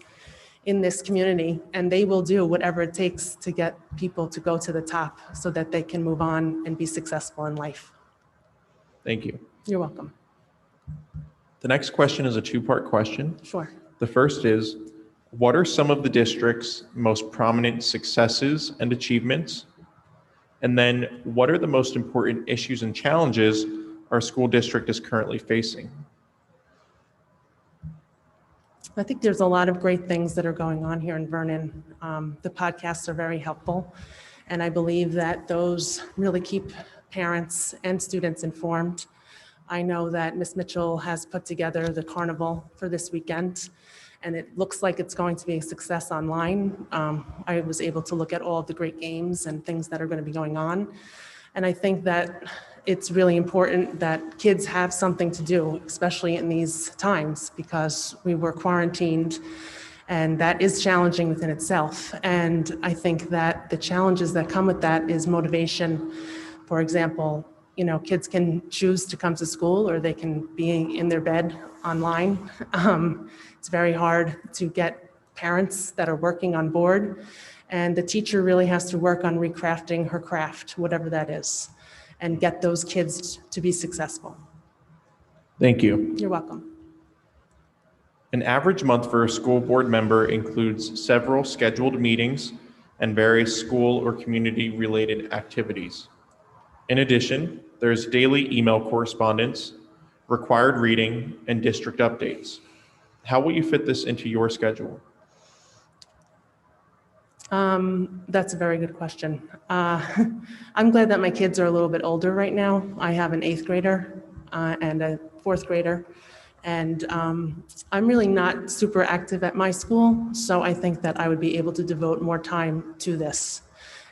in this community, and they will do whatever it takes to get people to go to the top so that they can move on and be successful in life.
Thank you.
You're welcome.
The next question is a two-part question.
Sure.
The first is, what are some of the district's most prominent successes and achievements? And then, what are the most important issues and challenges our school district is currently facing?
I think there's a lot of great things that are going on here in Vernon. The podcasts are very helpful, and I believe that those really keep parents and students informed. I know that Ms. Mitchell has put together the carnival for this weekend, and it looks like it's going to be a success online. I was able to look at all of the great games and things that are going to be going on, and I think that it's really important that kids have something to do, especially in these times, because we were quarantined, and that is challenging within itself. And I think that the challenges that come with that is motivation. For example, kids can choose to come to school or they can be in their bed online. It's very hard to get parents that are working on board, and the teacher really has to work on recrafting her craft, whatever that is, and get those kids to be successful.
Thank you.
You're welcome.
An average month for a school board member includes several scheduled meetings and various school or community-related activities. In addition, there's daily email correspondence, required reading, and district updates. How will you fit this into your schedule?
That's a very good question. I'm glad that my kids are a little bit older right now. I have an 8th grader and a 4th grader, and I'm really not super active at my school, so I think that I would be able to devote more time to this,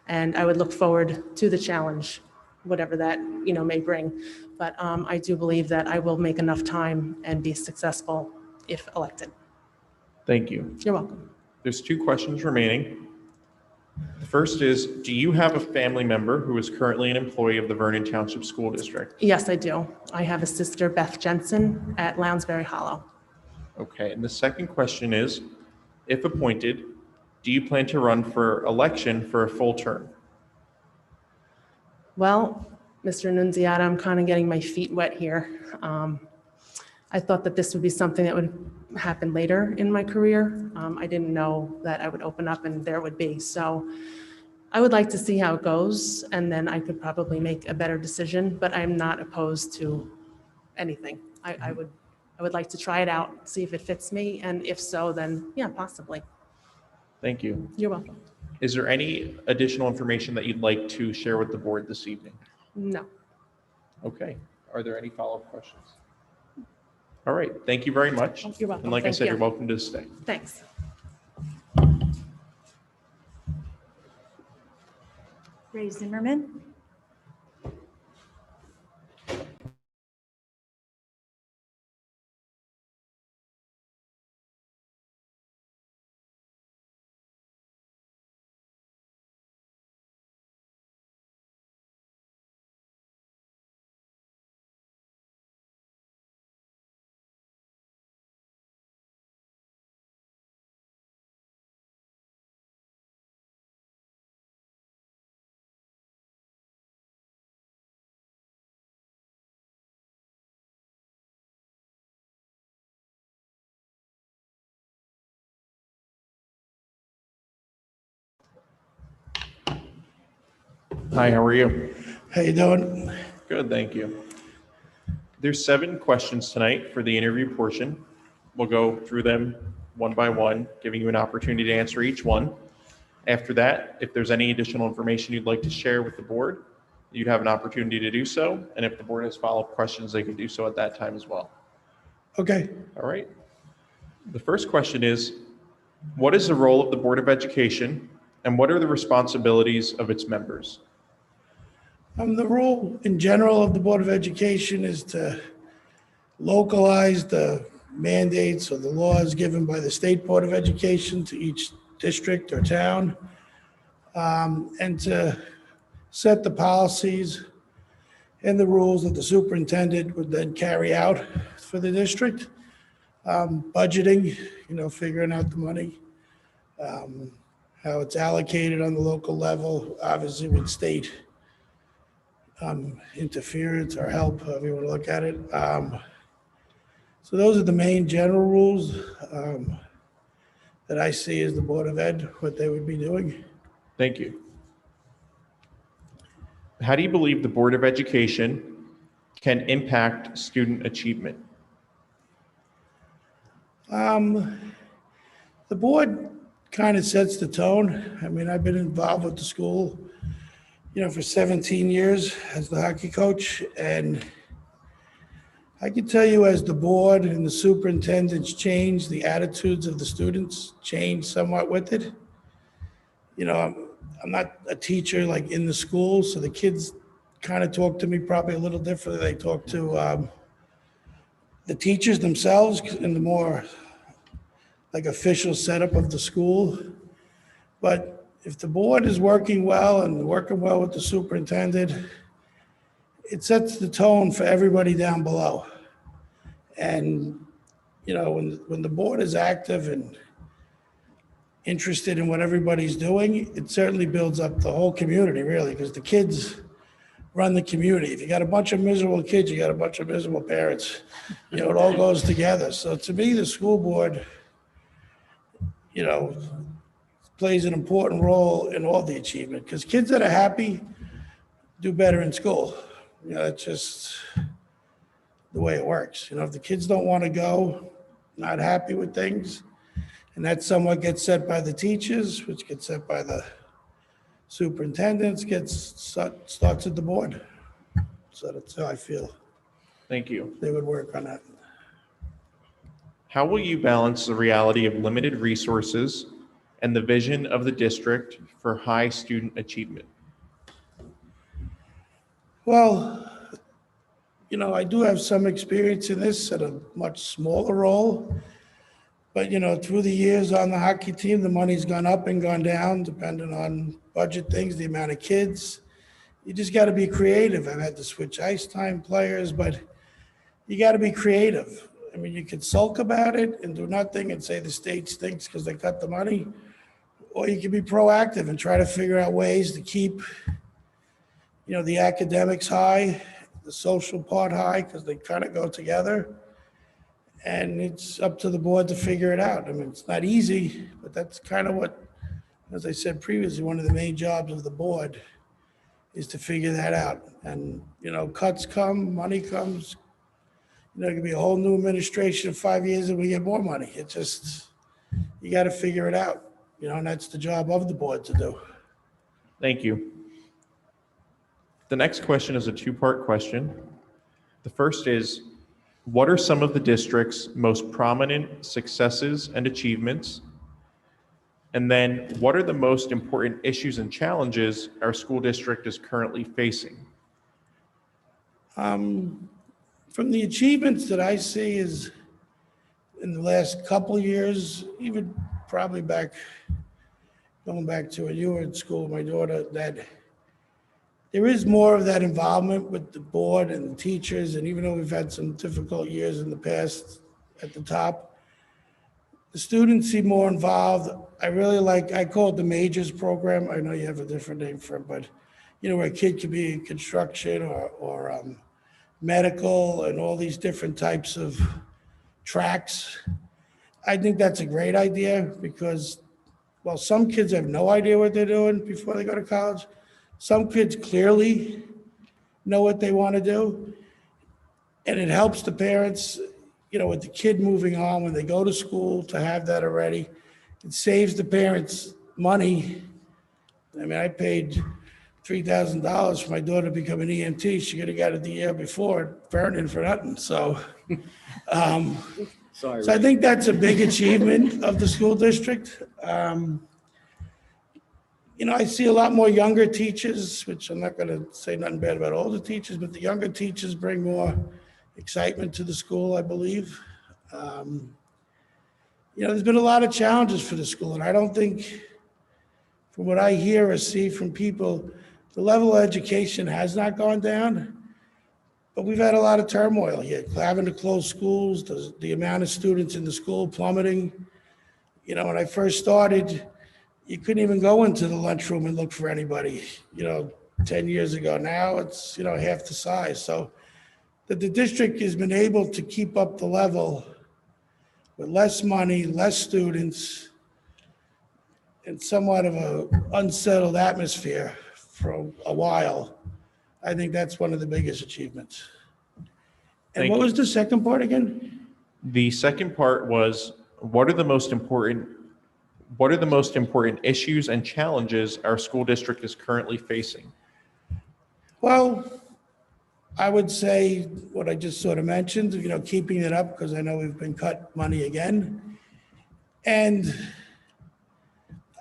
and I would look forward to the challenge, whatever that may bring. But I do believe that I will make enough time and be successful if elected.
Thank you.
You're welcome.
There's 2 questions remaining. The first is, do you have a family member who is currently an employee of the Vernon Township School District?
Yes, I do. I have a sister, Beth Jensen, at Lounsbury Hollow.
Okay, and the second question is, if appointed, do you plan to run for election for a full term?
Well, Mr. Nunziata, I'm kind of getting my feet wet here. I thought that this would be something that would happen later in my career. I didn't know that I would open up and there would be. So I would like to see how it goes, and then I could probably make a better decision, but I'm not opposed to anything. I would like to try it out, see if it fits me, and if so, then yeah, possibly.
Thank you.
You're welcome.
Is there any additional information that you'd like to share with the board this evening?
No.
Okay. Are there any follow-up questions? All right. Thank you very much.
You're welcome.
And like I
Thank
said,
you.
you're welcome to stay.
Thanks.
Ray Zimmerman.
Hi, how are you?
How you doing?
Good, thank you. There's 7 questions tonight for the interview portion. We'll go through them one by one, giving you an opportunity to answer each one. After that, if there's any additional information you'd like to share with the board, you'd have an opportunity to do so. And if the board has follow-up questions, they can do so at that time as well.
Okay.
All right. The first question is, what is the role of the Board of Education and what are the responsibilities of its members?
The role in general of the Board of Education is to localize the mandates or the laws given by the State Board of Education to each district or town, and to set the policies and the rules that the superintendent would then carry out for the district. Budgeting, figuring out the money, how it's allocated on the local level, obviously with state interference or help, however you want to look at it. So those are the main general rules that I see as the Board of Ed, what they would be doing.
Thank you. How do you believe the Board of Education can impact student achievement?
The board kind of sets the tone. I mean, I've been involved with the school, for 17 years as the hockey coach, and I can tell you as the board and the superintendents change, the attitudes of the students change somewhat with it. I'm not a teacher like in the school, so the kids kind of talk to me probably a little differently. They talk to the teachers themselves in the more like official setup of the school. But if the board is working well and working well with the superintendent, it sets the tone for everybody down below. And, when the board is active and interested in what everybody's doing, it certainly builds up the whole community, really, because the kids run the community. If you got a bunch of miserable kids, you got a bunch of miserable parents. It all goes together. So to me, the school board, plays an important role in all the achievement, because kids that are happy do better in school. It's just the way it works. If the kids don't want to go, not happy with things, and that somewhat gets set by the teachers, which gets set by the superintendents, starts at the board. So that's how I feel
Thank you.
they would work on that.
How will you balance the reality of limited resources and the vision of the district for high student achievement?
Well, I do have some experience in this at a much smaller role. But, through the years on the hockey team, the money's gone up and gone down, depending on budget things, the amount of kids. You just got to be creative. I've had to switch ice time players, but you got to be creative. I mean, you could sulk about it and do nothing and say the state stinks because they cut the money. Or you can be proactive and try to figure out ways to keep, the academics high, the social part high, because they kind of go together. And it's up to the board to figure it out. I mean, it's not easy, but that's kind of what, as I said previously, one of the main jobs of the board is to figure that out. And, cuts come, money comes. There could be a whole new administration in 5 years and we get more money. It just, you got to figure it out, and that's the job of the board to do.
Thank you. The next question is a 2-part question. The first is, what are some of the district's most prominent successes and achievements? And then, what are the most important issues and challenges our school district is currently facing?
From the achievements that I see is in the last couple of years, even probably going back to when you were in school, my daughter, that there is more of that involvement with the board and the teachers, and even though we've had some difficult years in the past at the top, the students seem more involved. I really I call it the majors program. I know you have a different name for it, but where a kid could be in construction or medical and all these different types of tracks. I think that's a great idea because, well, some kids have no idea what they're doing before they go to college. Some kids clearly know what they want to do, and it helps the parents, with the kid moving on when they go to school to have that already. It saves the parents money. I mean, I paid $3,000 for my daughter to become an EMT. She could have got it the year before at Vernon for nothing. So
Sorry,
I
Ray.
think that's a big achievement of the school district. I see a lot more younger teachers, which I'm not going to say nothing bad about older teachers, but the younger teachers bring more excitement to the school, I believe. There's been a lot of challenges for the school, and I don't think, from what I hear or see from people, the level of education has not gone down, but we've had a lot of turmoil here, having to close schools, the amount of students in the school plummeting. When I first started, you couldn't even go into the lunchroom and look for anybody, 10 years ago. Now it's, half the size. So that the district has been able to keep up the level with less money, less students, and somewhat of a unsettled atmosphere for a while. I think that's one of the biggest achievements. And
Thank
what
you.
was the second part again?
The second part was, what are the most important issues and challenges our school district is currently facing?
Well, I would say what I just sort of mentioned, keeping it up, because I know we've been cut money again. And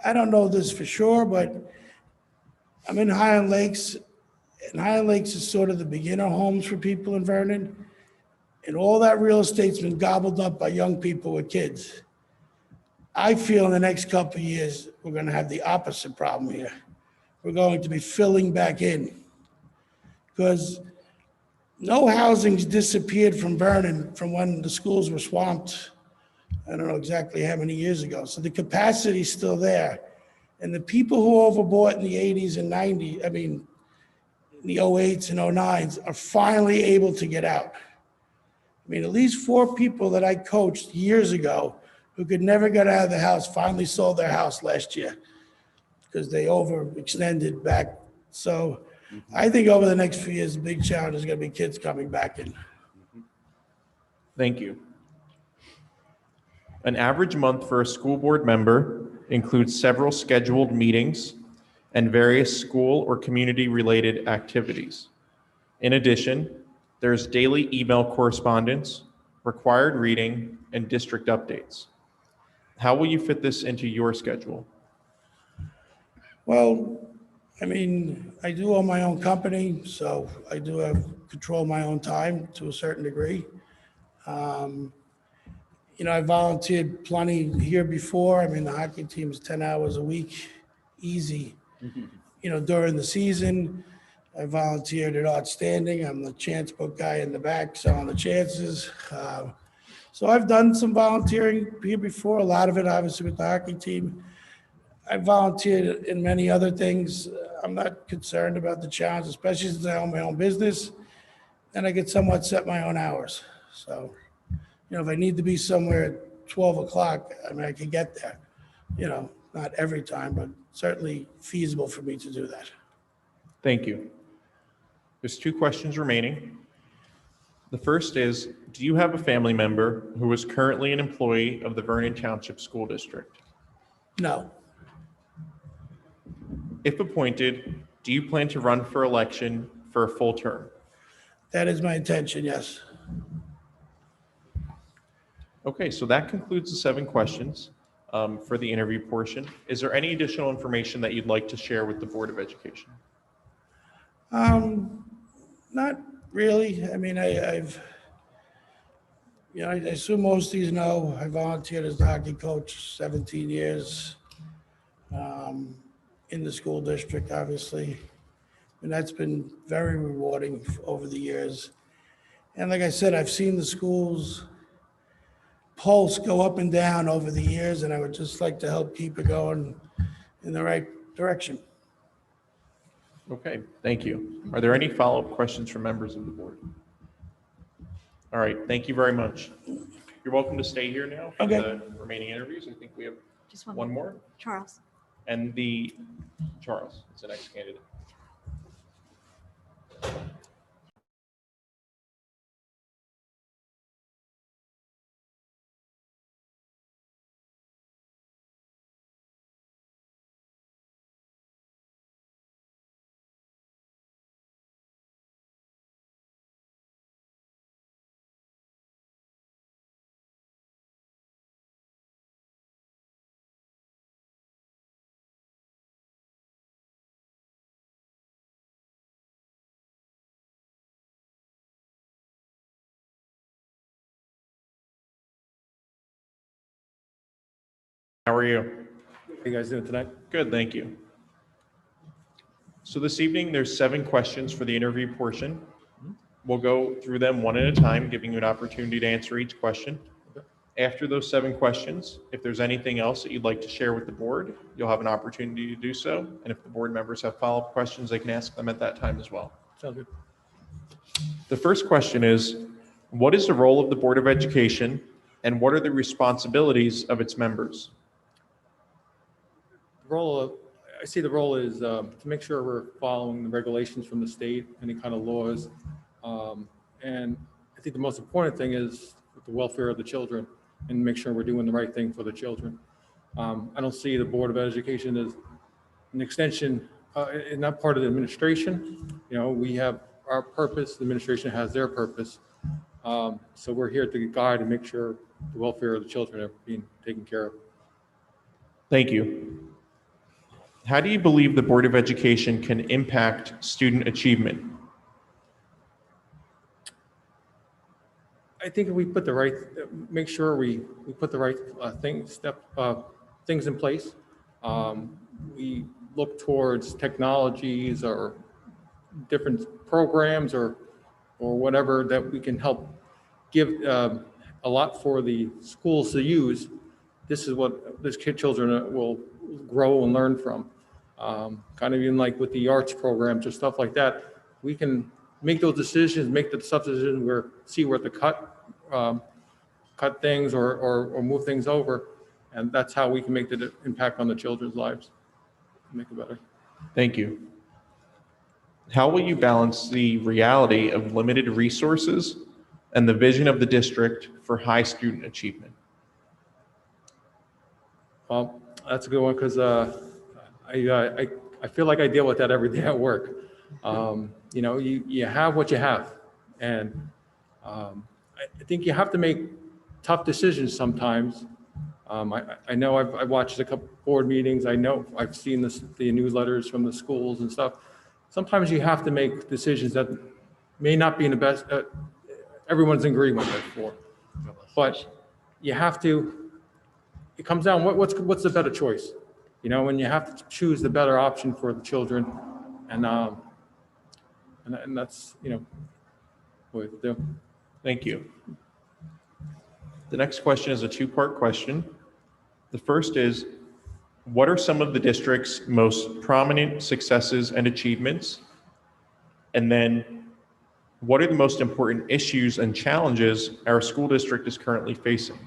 I don't know this for sure, but I'm in Highland Lakes, and Highland Lakes is sort of the beginner homes for people in Vernon. And all that real estate's been gobbled up by young people with kids. I feel in the next couple of years, we're going to have the opposite problem here. We're going to be filling back in, because no housing's disappeared from Vernon from when the schools were swamped. I don't know exactly how many years ago. So the capacity's still there. And the people who overbought in the 80s and 90s, in the 08s and 09s, are finally able to get out. At least 4 people that I coached years ago who could never get out of the house finally sold their house last year because they overextended back. So I think over the next few years, the big challenge is going to be kids coming back in.
Thank you. An average month for a school board member includes several scheduled meetings and various school or community-related activities. In addition, there's daily email correspondence, required reading, and district updates. How will you fit this into your schedule?
Well, I do own my own company, so I do have control of my own time to a certain degree. I volunteered plenty here before. The hockey team is 10 hours a week, easy. During the season, I volunteered at Outstanding. I'm the chance book guy in the back selling the chances. So I've done some volunteering here before, a lot of it obviously with the hockey team. I volunteered in many other things. I'm not concerned about the challenge, especially since I own my own business and I can somewhat set my own hours. So, if I need to be somewhere at 12 o'clock, I can get there. Not every time, but certainly feasible for me to do that.
Thank you. There's 2 questions remaining. The first is, do you have a family member who is currently an employee of the Vernon Township School District?
No,
If appointed, do you plan to run for election for a full term?
that is my intention, yes.
Okay, so that concludes the 7 questions for the interview portion. Is there any additional information that you'd like to share with the Board of Education?
Not really. I assume most of these know, I volunteered as the hockey coach 17 years in the school district, obviously. And that's been very rewarding over the years. And like I said, I've seen the school's pulse go up and down over the years, and I would just like to help keep it going in the right direction.
Okay, thank you. Are there any follow-up questions from members of the board? All right, thank you very much. You're welcome to stay here now for
Okay.
the remaining interviews. I think we have
Just
one more.
Charles.
And Charles is the next candidate. How are you?
How you guys doing tonight?
Good, thank you. So this evening, there's 7 questions for the interview portion. We'll go through them one at a time, giving you an opportunity to answer each question. After those 7 questions, if there's anything else that you'd like to share with the board, you'll have an opportunity to do so. And if the board members have follow-up questions, they can ask them at that time as well.
Sounds good.
The first question is, what is the role of the Board of Education and what are the responsibilities of its members?
I see the role is to make sure we're following the regulations from the state, any kind of laws. And I think the most important thing is the welfare of the children and make sure we're doing the right thing for the children. I don't see the Board of Education as an extension, not part of the administration. You know, we have our purpose, the administration has their purpose. So we're here to guide and make sure the welfare of the children are being taken care of.
Thank you. How do you believe the Board of Education can impact student achievement?
I think if we put the right, make sure we put the right things in place. We look towards technologies or different programs or whatever that we can help give a lot for the schools to use. This is what these children will grow and learn from. Kind of even like with the arts programs or stuff like that, we can make those decisions, make the tough decisions where see where to cut things or move things over, and that's how we can make the impact on the children's lives, make it better.
Thank you. How will you balance the reality of limited resources and the vision of the district for high student achievement?
Well, that's a good one because I feel like I deal with that every day at work. You know, you have what you have, and I think you have to make tough decisions sometimes. I know I've watched a couple board meetings. I know I've seen the newsletters from the schools and stuff. Sometimes you have to make decisions that may not be in the best, everyone's in agreement for, but you have to, it comes down, what's the better choice? You know, when you have to choose the better option for the children, and that's, you know, what we do.
Thank you. The next question is a 2-part question. The first is, what are some of the district's most prominent successes and achievements? And then, what are the most important issues and challenges our school district is currently facing?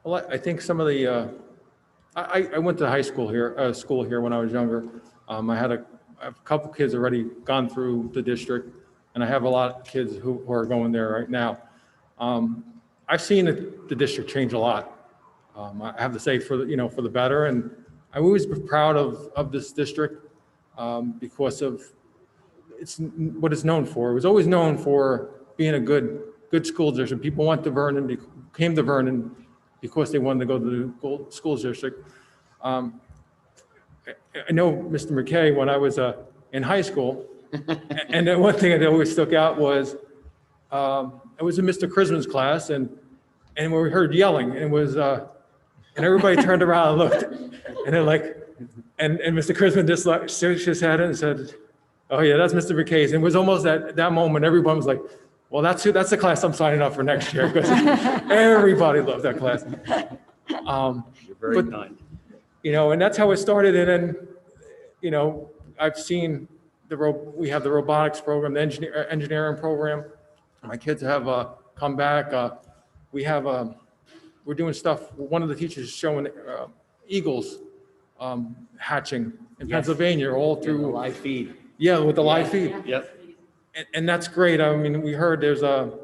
Well, I think some of the, I went to high school here, when I was younger. I have a couple kids already gone through the district, and I have a lot of kids who are going there right now. I've seen the district change a lot. I have to say for the better, and I always be proud of this district because of what it's known for. It was always known for being a good school district. People went to Vernon, came to Vernon because they wanted to go to the school district. I know Mr. McKay when I was in high school, and the one thing that always stuck out was I was in Mr. Chrisman's class, and we heard yelling, and it was and everybody turned around and looked, and they're like, and Mr. Chrisman just like shook his head and said, "Oh yeah, that's Mr. McKay's." And it was almost at that moment everyone was like, "Well, that's the class I'm signing up for next year," because everybody loved that class.
You're very kind.
You know, and that's how it started. And then, you know, I've seen we have the robotics program, the engineering program. My kids have come back. We're doing stuff. One of the teachers is showing eagles hatching in Pennsylvania all through
the live feed.
Yeah, with the live feed.
Yep.
And that's great. I mean, we heard there's the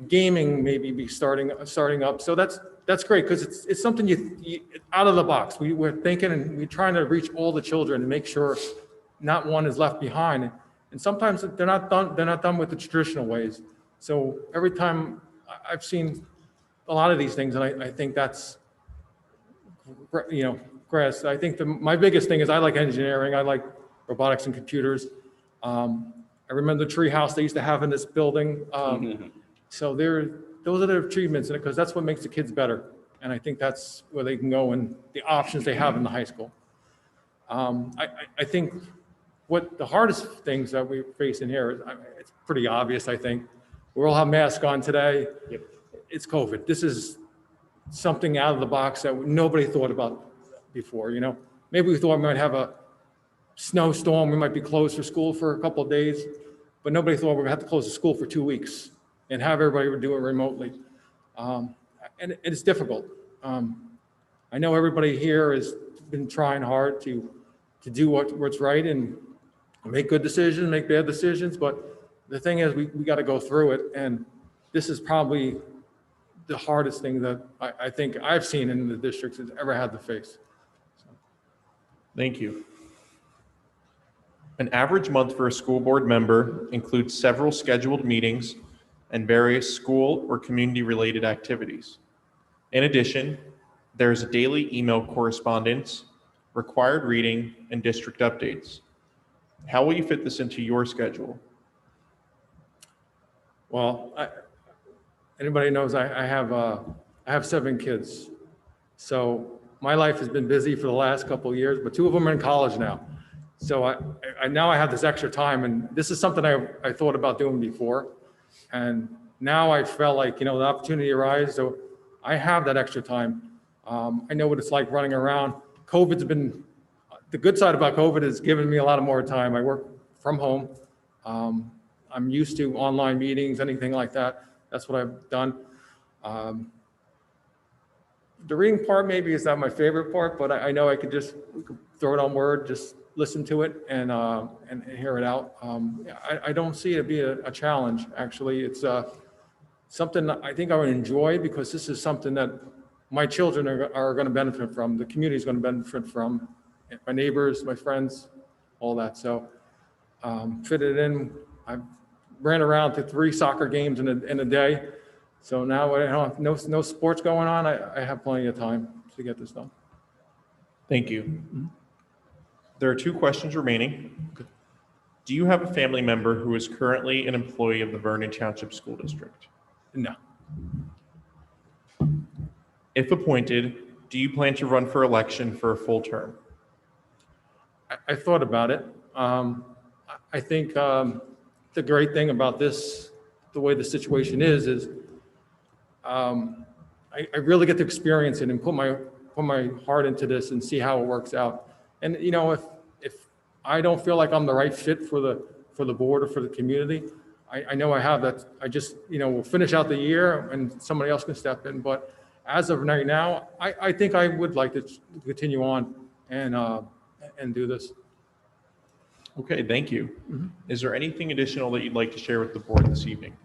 gaming maybe be starting up. So that's great because it's something you out of the box. We're thinking and we're trying to reach all the children and make sure not one is left behind. And sometimes they're not done with the traditional ways. So every time I've seen a lot of these things, and I think that's, you know, grass. I think my biggest thing is I like engineering. I like robotics and computers. I remember the tree house they used to have in this building. So those are the achievements, because that's what makes the kids better. And I think that's where they can go and the options they have in the high school. I think what the hardest things that we face in here is, it's pretty obvious, I think. We all have masks on today.
Yep.
It's COVID. This is something out of the box that nobody thought about before, you know? Maybe we thought we might have a snowstorm, we might be closed for school for a couple of days, but nobody thought we were gonna have to close the school for 2 weeks and have everybody do it remotely. And it's difficult. I know everybody here has been trying hard to do what's right and make good decisions, make bad decisions, but the thing is, we gotta go through it, and this is probably the hardest thing that I think I've seen in the districts has ever had to face.
Thank you. An average month for a school board member includes several scheduled meetings and various school or community-related activities. In addition, there is daily email correspondence, required reading, and district updates. How will you fit this into your schedule?
Well, anybody knows I have 7 kids. So my life has been busy for the last couple of years, but 2 of them are in college now. So I now I have this extra time, and this is something I thought about doing before. And now I felt like, you know, the opportunity arises, so I have that extra time. I know what it's like running around. COVID's been, the good side about COVID is giving me a lot of more time. I work from home. I'm used to online meetings, anything like that. That's what I've done. The reading part maybe is not my favorite part, but I know we could throw it on Word, just listen to it and hear it out. I don't see it be a challenge, actually. It's something I think I would enjoy, because this is something that my children are going to benefit from, the community is going to benefit from, my neighbors, my friends, all that. So fit it in. I ran around to 3 soccer games in a day. So now I don't have no sports going on. I have plenty of time to get this done.
Thank you. There are 2 questions remaining. Do you have a family member who is currently an employee of the Vernon Township School District?
No.
If appointed, do you plan to run for election for a full term?
I thought about it. I think the great thing about this, the way the situation is I really get to experience it and put my heart into this and see how it works out. And you know, if I don't feel like I'm the right fit for the board or for the community, I know I have that. I just, you know, we'll finish out the year and somebody else can step in. But as of right now, I think I would like to continue on and do this.
Okay, thank you. Is there anything additional that you'd like to share with the board this evening?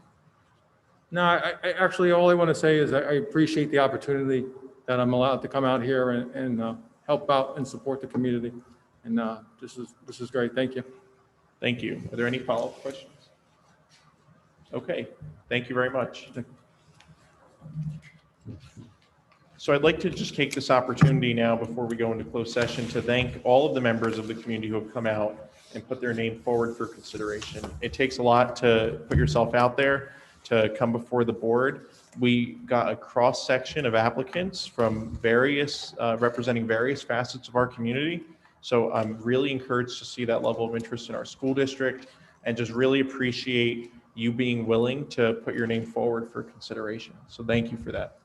No, I actually, all I want to say is I appreciate the opportunity that I'm allowed to come out here and help out and support the community. And this is great. Thank you.
Thank you. Are there any follow-up questions? Okay, thank you very much. So I'd like to just take this opportunity now before we go into closed session to thank all of the members of the community who have come out and put their name forward for consideration. It takes a lot to put yourself out there, to come before the board. We got a cross section of applicants from various, representing various facets of our community. So I'm really encouraged to see that level of interest in our school district, and just really appreciate you being willing to put your name forward for consideration. So thank you for that.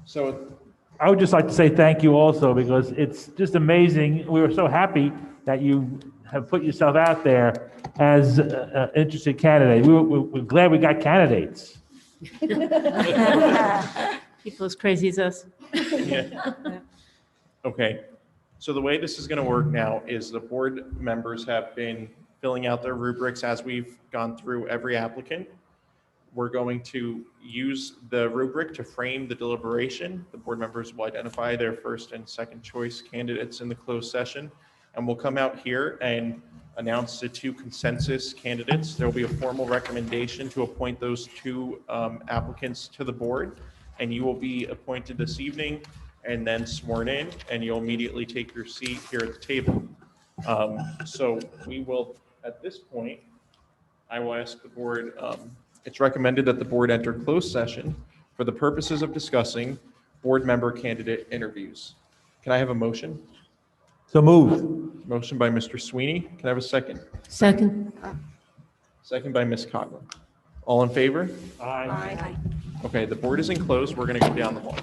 So
I would just like to say thank you also, because it's just amazing. We were so happy that you have put yourself out there as an interested candidate. We're glad we got candidates.
People as crazy as us.
Yeah. Okay. So the way this is going to work now is the board members have been filling out their rubrics as we've gone through every applicant. We're going to use the rubric to frame the deliberation. The board members will identify their first and second choice candidates in the closed session, and we'll come out here and announce the 2 consensus candidates. There will be a formal recommendation to appoint those 2 applicants to the board, and you will be appointed this evening and then sworn in, and you'll immediately take your seat here at the table. So we will, at this point, I will ask the board It's recommended that the board enter closed session for the purposes of discussing board member candidate interviews. Can I have a motion?
So moved.
Motion by Mr. Sweeney. Can I have a second?
Second.
Second by Ms. Coughlin. All in favor?
Aye.
Okay, the board is enclosed. We're going to go down the hall.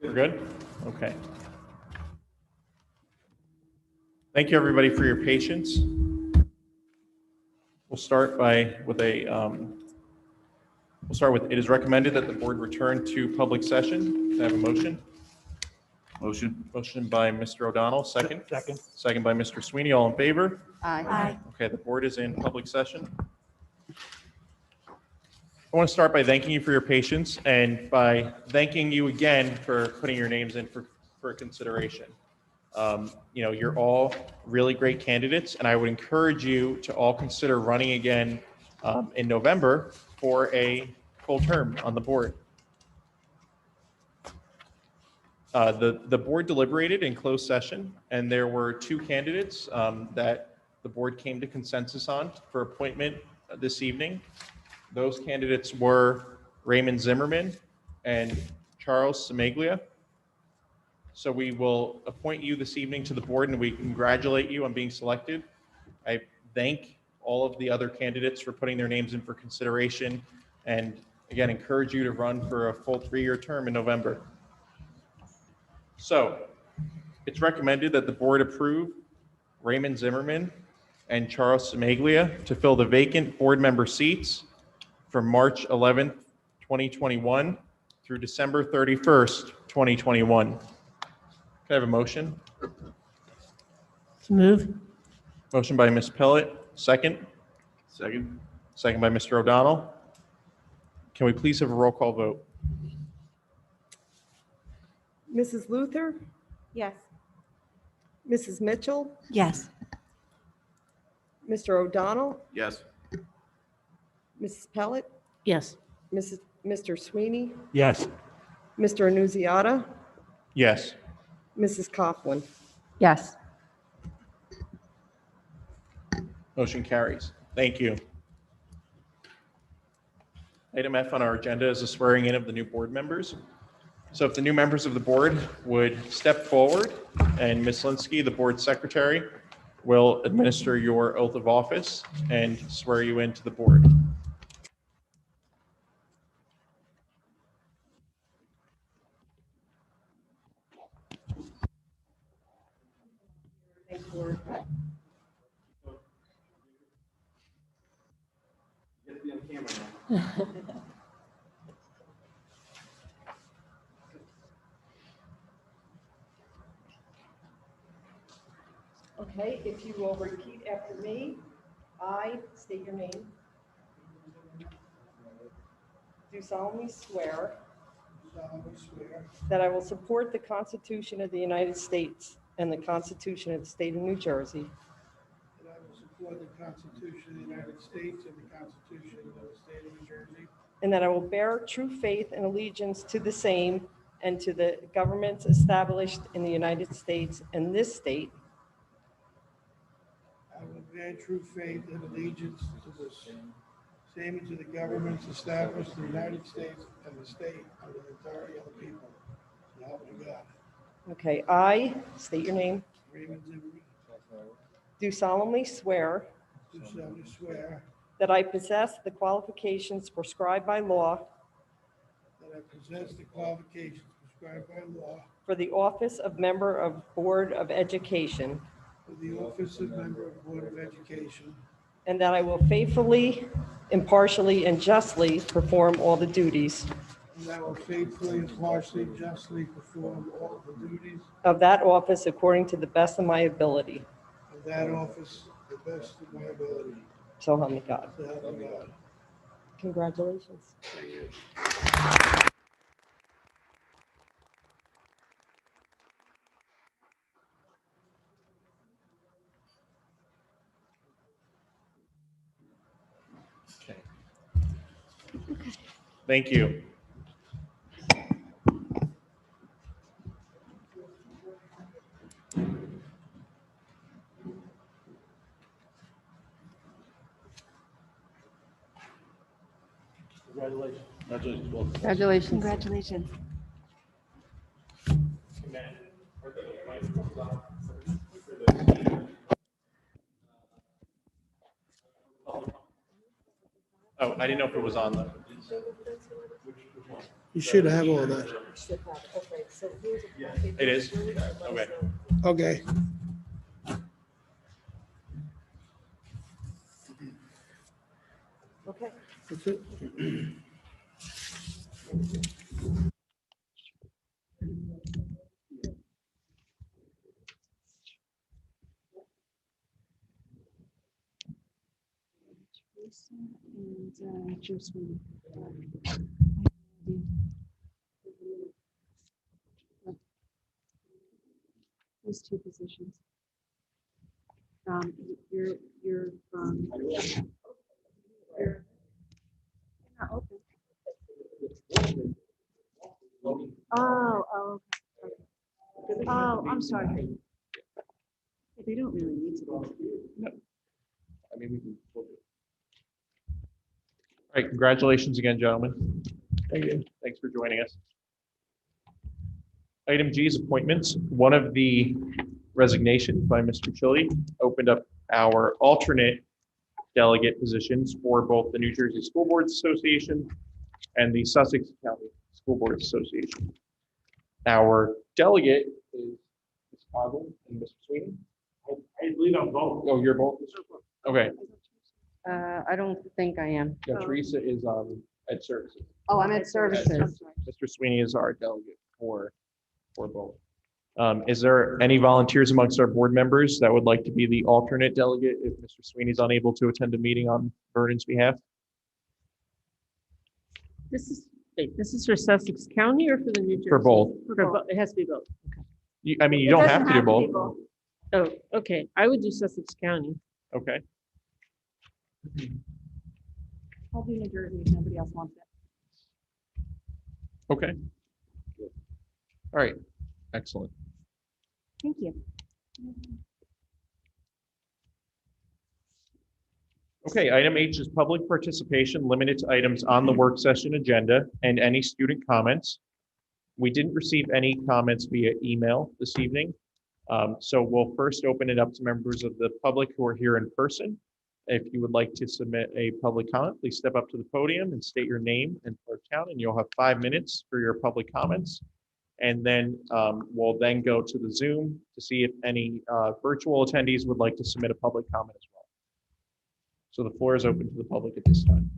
We're good? Okay. Thank you, everybody, for your patience. We'll start with, it is recommended that the board return to public session. Can I have a motion? Motion. Motion by Mr. O'Donnell, second.
Second.
Second by Mr. Sweeney, all in favor?
Aye.
Okay, the board is in public session. I want to start by thanking you for your patience and by thanking you again for putting your names in for consideration. You're all really great candidates, and I would encourage you to all consider running again in November for a full term on the board. The board deliberated in closed session, and there were two candidates that the board came to consensus on for appointment this evening. Those candidates were Raymond Zimmerman and Charles Semaglia. So we will appoint you this evening to the board, and we congratulate you on being selected. I thank all of the other candidates for putting their names in for consideration, and again, encourage you to run for a full 3-year term in November. So it's recommended that the board approve Raymond Zimmerman and Charles Semaglia to fill the vacant board member seats from March 11th, 2021 through December 31st, 2021. Can I have a motion?
Move.
Motion by Ms. Pellet, second. Second. Second by Mr. O'Donnell. Can we please have a roll call vote?
Mrs. Luther,
Yes.
Mrs. Mitchell,
Yes.
Mr. O'Donnell,
Yes.
Mrs. Pellet,
Yes.
Mr. Sweeney,
Yes.
Mr. Annunziata,
Yes.
Mrs. Coughlin.
Yes.
Motion carries. Thank you. Item F on our agenda is the swearing in of the new board members. So if the new members of the board would step forward, and Ms. Linsky, the board secretary, will administer your oath of office and swear you into the board.
Okay, if you will repeat after me, I state your name. Do solemnly swear that I will support the Constitution of the United States and the Constitution of the State of New Jersey,
That I will support the Constitution of the United States and the Constitution of the State of New Jersey,
and that I will bear true faith and allegiance to the same and to the governments established in the United States and this state,
I will bear true faith and allegiance to the same and to the governments established in the United States and the state and the authority of the people. So help me God.
Okay, I state your name.
Raymond Zimmerman,
Do solemnly swear
do solemnly swear
that I possess the qualifications prescribed by law
that I possess the qualifications prescribed by law
for the office of member of Board of Education,
for the office of member of Board of Education,
and that I will faithfully, impartially, and justly perform all the duties
and I will faithfully, impartially, justly perform all the duties
of that office according to the best of my ability.
of that office to the best of my ability.
So help me God.
So help me God.
Congratulations.
Thank you.
Okay. Thank you.
Congratulations.
Congratulations.
Congratulations.
Oh, I didn't know if it was on the.
You should have all that.
It is? Okay.
Okay.
Okay.
That's it.
Those two positions. You're not open. Oh, okay. Oh, I'm sorry. They don't really need to be.
No. I mean, we can. All right, congratulations again, gentlemen.
Thank you.
Thanks for joining us. Item G is appointments. One of the resignations by Mr. Chili opened up our alternate delegate positions for both the New Jersey School Boards Association and the Sussex County School Boards Association. Our delegate is Ms. Coggle and Mr. Sweeney. I believe I'm both. Oh, you're both? Okay.
I don't think I am.
Yeah, Teresa is at services.
Oh, I'm at services.
Mr. Sweeney is our delegate for both. Is there any volunteers amongst our board members that would like to be the alternate delegate if Mr. Sweeney is unable to attend a meeting on Vernon's behalf?
This is for Sussex County or for the New Jersey?
For both.
It has to be both.
I mean, you don't have to do both.
Oh, okay. I would do Sussex County.
Okay.
I'll do New Jersey if nobody else wants it.
Okay. All right. Excellent.
Thank you.
Okay, item H is public participation limited to items on the work session agenda and any student comments. We didn't receive any comments via email this evening. So we'll first open it up to members of the public who are here in person. If you would like to submit a public comment, please step up to the podium and state your name and first town, and you'll have 5 minutes for your public comments. And then we'll then go to the Zoom to see if any virtual attendees would like to submit a public comment as well. So the floor is open to the public at this time.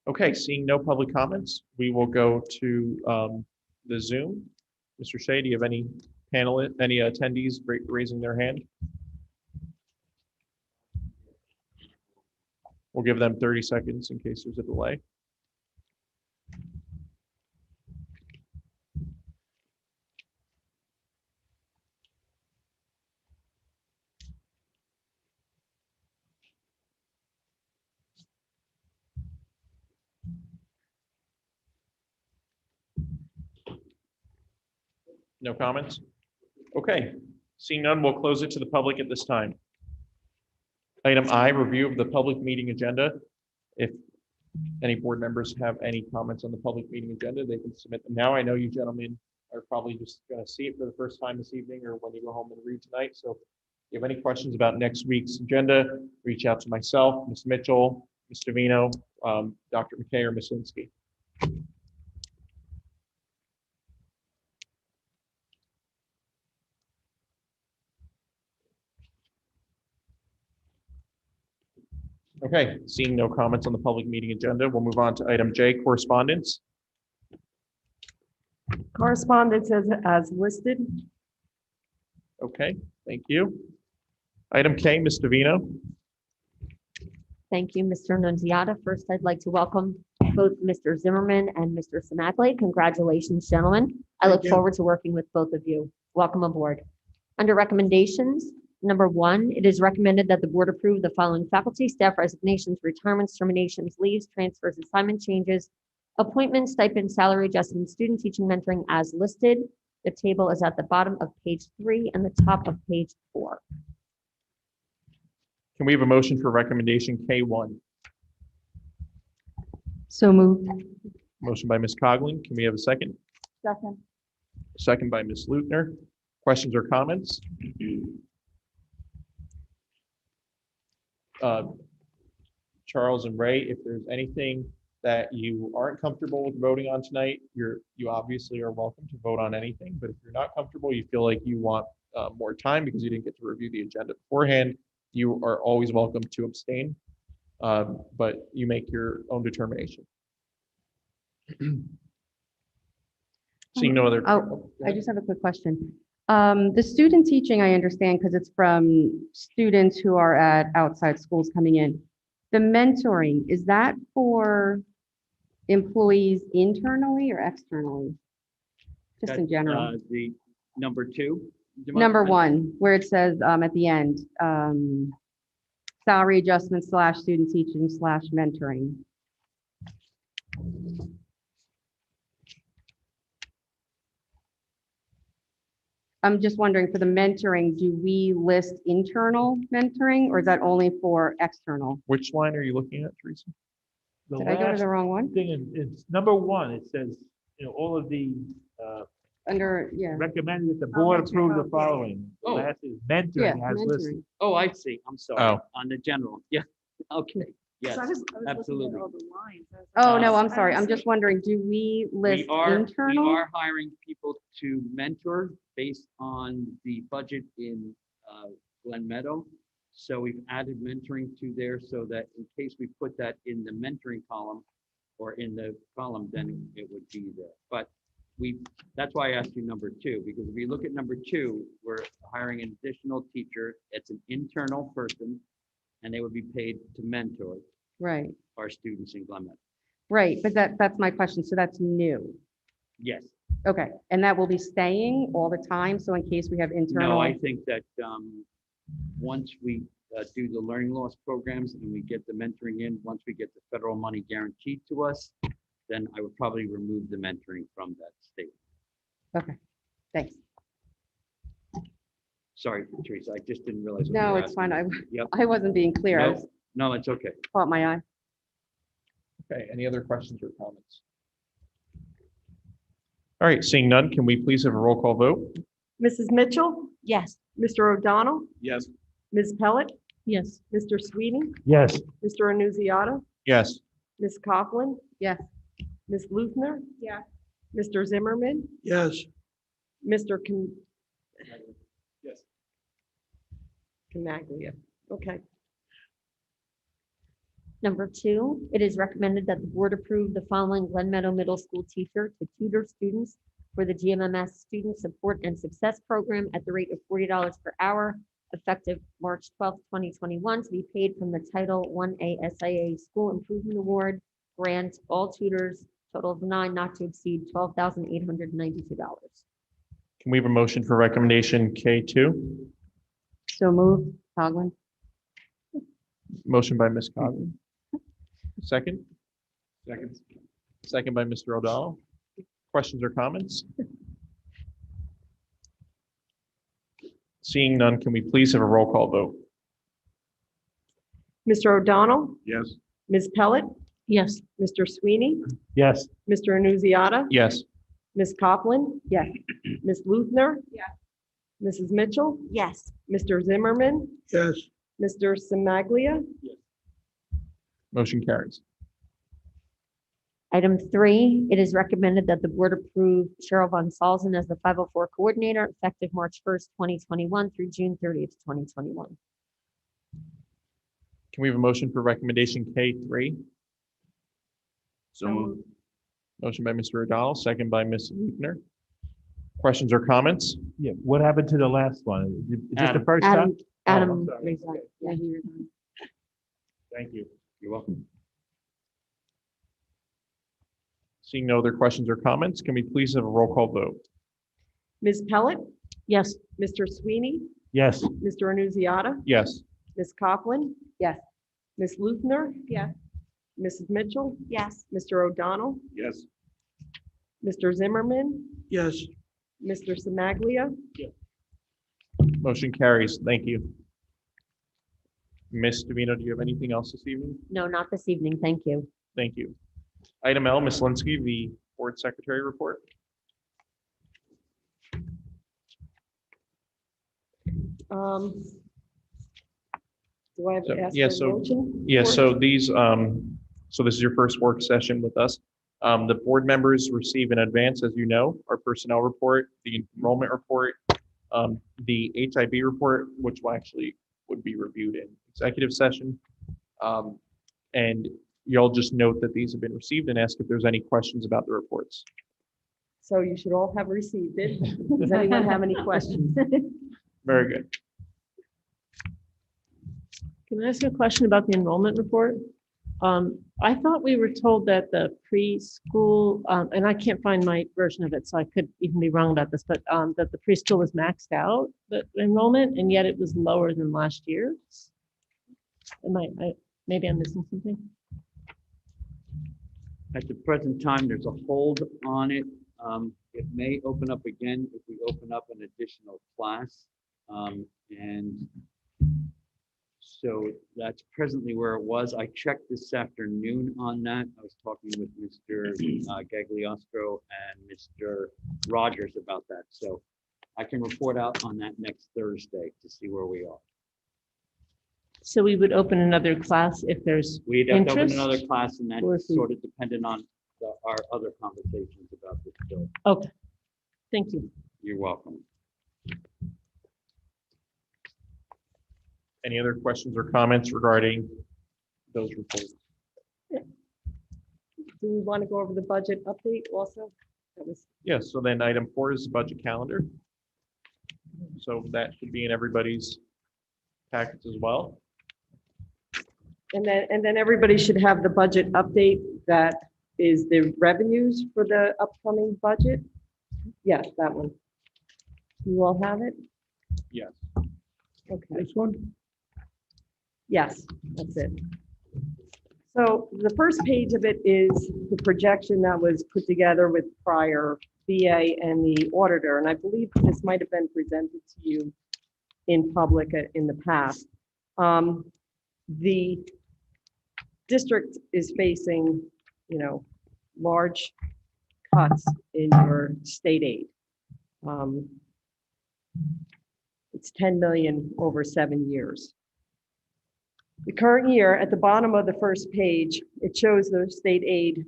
Okay, seeing no public comments, we will go to the Zoom. Mr. Shea, do you have any attendees raising their hand? We'll give them 30 seconds in case there's a delay. No comments? Okay, seeing none, we'll close it to the public at this time. Item I, review of the public meeting agenda. If any board members have any comments on the public meeting agenda, they can submit them now. I know you gentlemen are probably just going to see it for the first time this evening or when you go home and read tonight. So if you have any questions about next week's agenda, reach out to myself, Ms. Mitchell, Ms. Davino, Dr. McKay, or Ms. Linsky. Okay, seeing no comments on the public meeting agenda, we'll move on to item J, correspondence.
Correspondence as listed.
Okay, thank you. Item K, Ms. Davino.
Thank you, Mr. Nunziata. First, I'd like to welcome both Mr. Zimmerman and Mr. Samagley. Congratulations, gentlemen. I look forward to working with both of you. Welcome aboard. Under recommendations, number 1, it is recommended that the board approve the following faculty, staff resignations, retirements, terminations, leaves, transfers, assignment changes, appointments, stipend, salary adjustments, student teaching mentoring as listed. The table is at the bottom of page 3 and the top of page 4.
Can we have a motion for recommendation K1?
So moved.
Motion by Ms. Coughlin. Can we have a second?
Second.
Second by Ms. Lutner. Questions or comments? Charles and Ray, if there's anything that you aren't comfortable with voting on tonight, you obviously are welcome to vote on anything. But if you're not comfortable, you feel like you want more time because you didn't get to review the agenda beforehand, you are always welcome to abstain. But you make your own determination. Seeing no other.
Oh, I just have a quick question. The student teaching, I understand, because it's from students who are at outside schools coming in. The mentoring, is that for employees internally or externally? Just in general.
The number two.
Number one, where it says at the end, salary adjustment / student teaching / mentoring. I'm just wondering, for the mentoring, do we list internal mentoring or is that only for external?
Which line are you looking at, Teresa?
The
Did I go to
last
the wrong one?
thing, it's number one, it says, all of the
Under, yeah.
recommended that the board approve the following. The
Oh.
last is
Yeah,
mentoring as listed.
mentoring.
Oh, I see. I'm sorry.
Oh.
On the general. Yeah. Okay. Yes,
So I was looking at
absolutely.
all the lines. I was
Oh,
like,
no,
I
I'm sorry.
don't
I'm
see
just wondering, do we list
We are
internal?
hiring people to mentor based on the budget in Glen Meadow. So we've added mentoring to there so that in case we put that in the mentoring column or in the column, then it would be there. But that's why I asked you number two, because if you look at number two, we're hiring an additional teacher. It's an internal person and they would be paid to mentor
Right,
our students in Glen Meadow.
right. But that's my question. So that's new.
Yes.
Okay. And that will be staying all the time. So in case we have internal.
No, I think that once we do the learning loss programs and we get the mentoring in, once we get the federal money guaranteed to us, then I would probably remove the mentoring from that state.
Okay, thanks.
Sorry, Teresa, I just didn't realize. what you
No,
were
it's fine.
asking. Yep.
I wasn't being clear. I was
No, it's okay.
caught my eye.
Okay, any other questions or comments? All right, seeing none, can we please have a roll call vote?
Mrs. Mitchell,
Yes.
Mr. O'Donnell,
Yes.
Ms. Pellet,
Yes.
Mr. Sweeney,
Yes,
Mr. Annunziata,
Yes.
Ms. Coughlin,
Yes.
Ms. Luther,
Yeah.
Mr. Zimmerman,
Yes.
Mr.
Yes.
Canaglia. Okay.
Number two, it is recommended that the board approve the following Glen Meadow Middle School teacher to tutor students for the GMMS Student Support and Success Program at the rate of $40 per hour, effective March 12th, 2021, to be paid from the Title I-A SIA School Improvement Award grant, all tutors, total of 9, not to exceed $12,892.
Can we have a motion for recommendation K2?
So moved, Coughlin.
Motion by Ms. Coggan. Second? Second. Second by Mr. O'Donnell. Questions or comments? Seeing none, can we please have a roll call vote?
Mr. O'Donnell,
Yes.
Ms. Pellet,
Yes.
Mr. Sweeney,
yes,
Mr. Annunziata,
Yes.
Ms. Coughlin,
Yes.
Ms. Luther,
Yeah.
Mrs. Mitchell,
Yes.
Mr. Zimmerman,
Yes.
Mr. Simaglia,
Motion carries.
Item 3, it is recommended that the board approve Cheryl Von Salzen as the 504 coordinator effective March 1st, 2021 through June 30th, 2021.
Can we have a motion for recommendation K3?
So moved.
Motion by Mr. O'Donnell, second by Ms. Lutner. Questions or comments?
yeah. What happened to the last one? Is this the
Adam.
first time?
Adam,
I'm sorry.
resigned. Yeah, he resigned.
Thank you.
You're welcome.
Seeing no other questions or comments, can we please have a roll call vote?
Ms. Pellet,
Yes.
Mr. Sweeney,
Yes,
Mr. Annunziata,
Yes.
Ms. Coughlin,
Yes.
Ms. Luther,
Yeah.
Mrs. Mitchell,
Yes.
Mr. O'Donnell,
Yes.
Mr. Zimmerman,
Yes.
Mr. Simaglia,
Motion carries. Thank you. Ms. Davino, do you have anything else this evening?
No, not this evening. Thank you.
Thank you. Item L, Ms. Linsky, the board secretary report.
Do I have to ask
Yeah,
for a motion?
yeah,
for it?
so these, so this is your first work session with us. The board members receive in advance, as you know, our personnel report, the enrollment report, the HIB report, which will actually would be reviewed in executive session. And you'll just note that these have been received and ask if there's any questions about the reports.
So you should all have received it. Does anyone have any questions?
Very good.
Can I ask you a question about the enrollment report? I thought we were told that the preschool, and I can't find my version of it, so I could even be wrong about this, but that the preschool was maxed out, the enrollment, and yet it was lower than last year's. Maybe I'm missing something.
At the present time, there's a hold on it. It may open up again if we open up an additional class. And so that's presently where it was. I checked this afternoon on that. I was talking with Mr. Gagliostro and Mr. Rogers about that. So I can report out on that next Thursday to see where we are.
So we would open another class if there's
We'd have to open
interest?
another class, and
Or if
that's
we-
sort of dependent on our other conversations about this bill.
Okay, thank you.
You're welcome.
Any other questions or comments regarding those reports?
Do we want to go over the budget update also? That was,
Yes, so then item 4 is the budget calendar. So that should be in everybody's packets as well.
and then everybody should have the budget update that is the revenues for the upcoming budget. Yes, that one. You all have it?
Yes.
Okay.
This one?
Yes, that's it. So the first page of it is the projection that was put together with prior VA and the auditor, and I believe this might have been presented to you in public in the past. The district is facing, large cuts in your state aid. It's 10 million over 7 years. The current year, at the bottom of the first page, it shows the state aid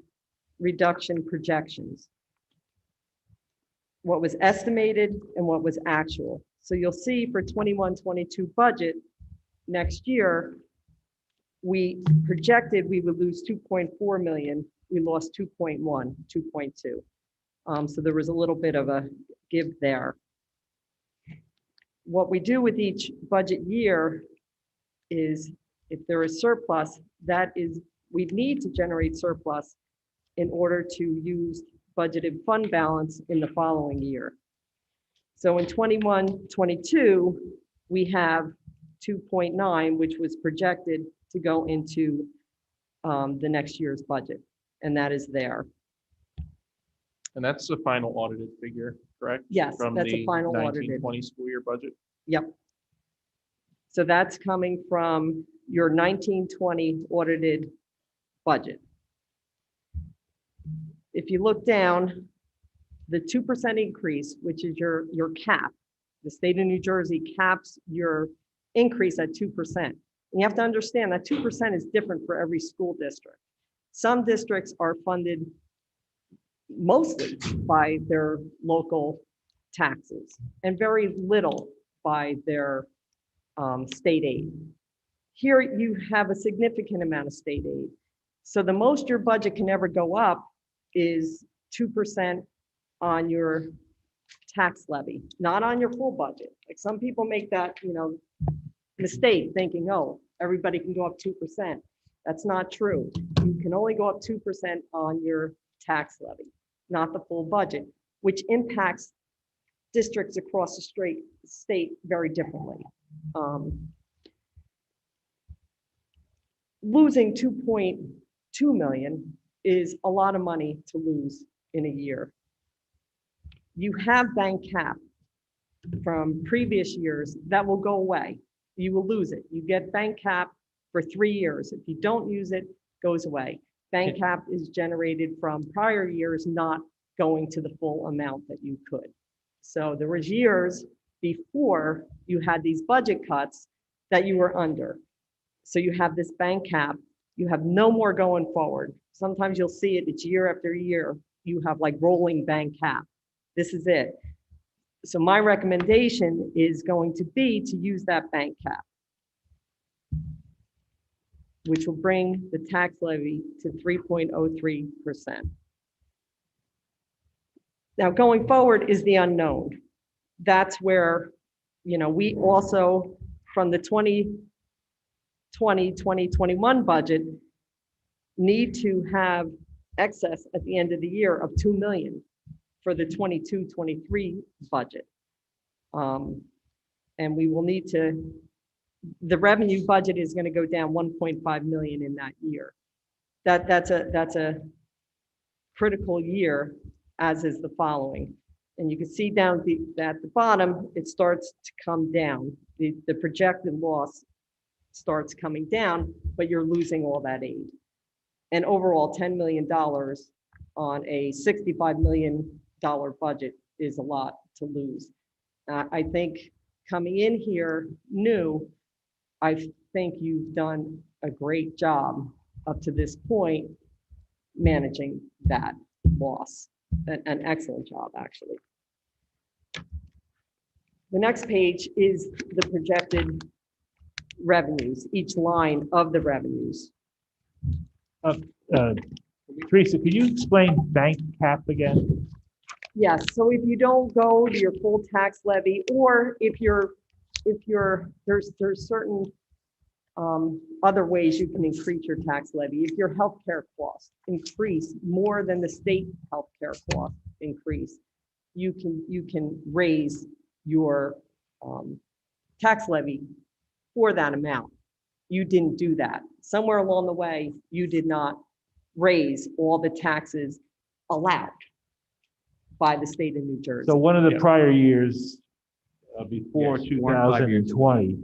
reduction projections. What was estimated and what was actual. So you'll see for 21-22 budget, next year, we projected we would lose 2.4 million. We lost 2.1, 2.2. So there was a little bit of a give there. What we do with each budget year is if there is surplus, we need to generate surplus in order to use budgeted fund balance in the following year. So in 21-22, we have 2.9, which was projected to go into the next year's budget, and that is there.
And that's the final audited figure, correct?
Yes, that's a final
From the
audited.
19-20 school year budget?
Yep. So that's coming from your 19-20 audited budget. If you look down, the 2% increase, which is your cap, the state of New Jersey caps your increase at 2%. And you have to understand that 2% is different for every school district. Some districts are funded mostly by their local taxes and very little by their state aid. Here you have a significant amount of state aid. So the most your budget can ever go up is 2% on your tax levy, not on your full budget. Like some people make that, mistake thinking, oh, everybody can go up 2%. That's not true. You can only go up 2% on your tax levy, not the full budget, which impacts districts across the state very differently. Losing 2.2 million is a lot of money to lose in a year. You have bank cap from previous years that will go away. You will lose it. You get bank cap for 3 years. If you don't use it, it goes away. Bank cap is generated from prior years not going to the full amount that you could. So there was years before you had these budget cuts that you were under. So you have this bank cap, you have no more going forward. Sometimes you'll see it, it's year after year, you have like rolling bank cap. This is it. So my recommendation is going to be to use that bank cap, which will bring the tax levy to 3.03%. Now, going forward is the unknown. That's where, we also, from the 2020, 2021 budget, need to have excess at the end of the year of 2 million for the 22, 23 budget. And we will need to, the revenue budget is going to go down 1.5 million in that year. That's a critical year, as is the following. And you can see down at the bottom, it starts to come down. The projected loss starts coming down, but you're losing all that aid. And overall, $10 million on a $65 million budget is a lot to lose. I think coming in here new, I think you've done a great job up to this point managing that loss. An excellent job, actually. The next page is the projected revenues, each line of the revenues.
Teresa, could you explain bank cap again?
Yes, so if you don't go to your full tax levy, or if there's certain other ways you can increase your tax levy. If your healthcare costs increase more than the state healthcare costs increase, you can raise your tax levy for that amount. You didn't do that. Somewhere along the way, you did not raise all the taxes allowed by the state of New Jersey.
So one of the prior years, before 2020,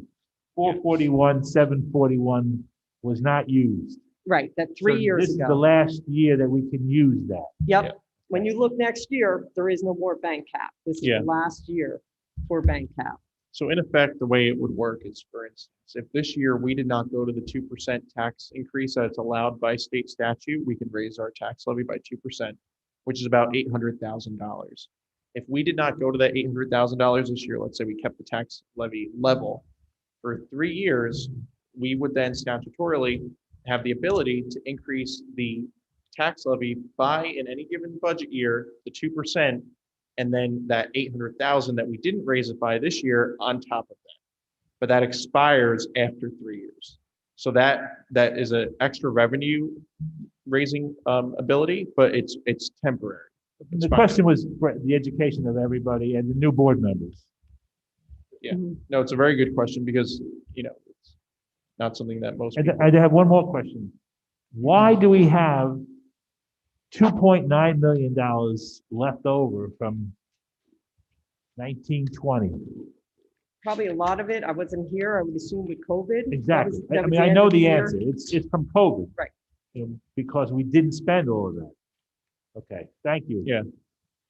441, 741 was not used.
Right, that 3 years
This is the
ago.
last year that we can use that.
Yep. When you look next year, there is no more bank cap. This is
Yeah.
the last year for bank cap.
So in effect, the way it would work is, for instance, if this year we did not go to the 2% tax increase that's allowed by state statute, we can raise our tax levy by 2%, which is about $800,000. If we did not go to that $800,000 this year, let's say we kept the tax levy level for 3 years, we would then statutorily have the ability to increase the tax levy by, in any given budget year, the 2%, and then that 800,000 that we didn't raise it by this year on top of that. But that expires after 3 years. So that is an extra revenue raising ability, but it's temporary.
The question was for the education of everybody and the new board members.
Yeah, no, it's a very good question because, it's not something that most people.
I have one more question. Why do we have $2.9 million left over from 1920?
Probably a lot of it, I wasn't here, I would assume with COVID.
Exactly.
That was
I
end
know
of
the
year.
answer. It's from COVID.
Right.
Because we didn't spend all of that. Okay, thank you.
Yeah,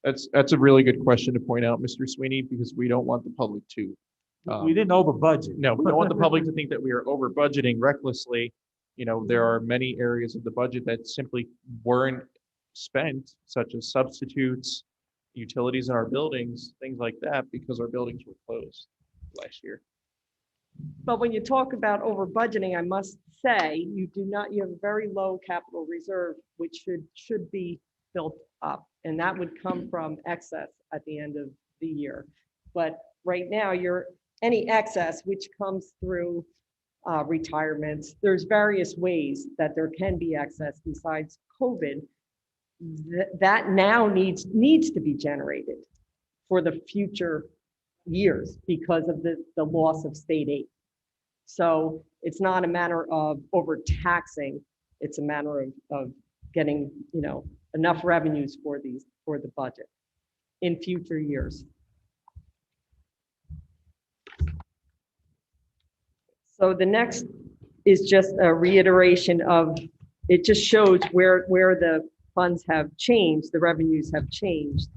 that's a really good question to point out, Mr. Sweeney, because we don't want the public to.
We didn't over budget.
No, we don't want the public to think that we are over budgeting recklessly. There are many areas of the budget that simply weren't spent, such as substitutes, utilities in our buildings, things like that, because our buildings were closed last year.
But when you talk about over budgeting, I must say, you have a very low capital reserve, which should be built up. And that would come from excess at the end of the year. But right now, any excess, which comes through retirements, there's various ways that there can be excess besides COVID. That now needs to be generated for the future years because of the loss of state aid. So it's not a matter of overtaxing, it's a matter of getting, enough revenues for the budget in future years. So the next is just a reiteration of, it just shows where the funds have changed, the revenues have changed.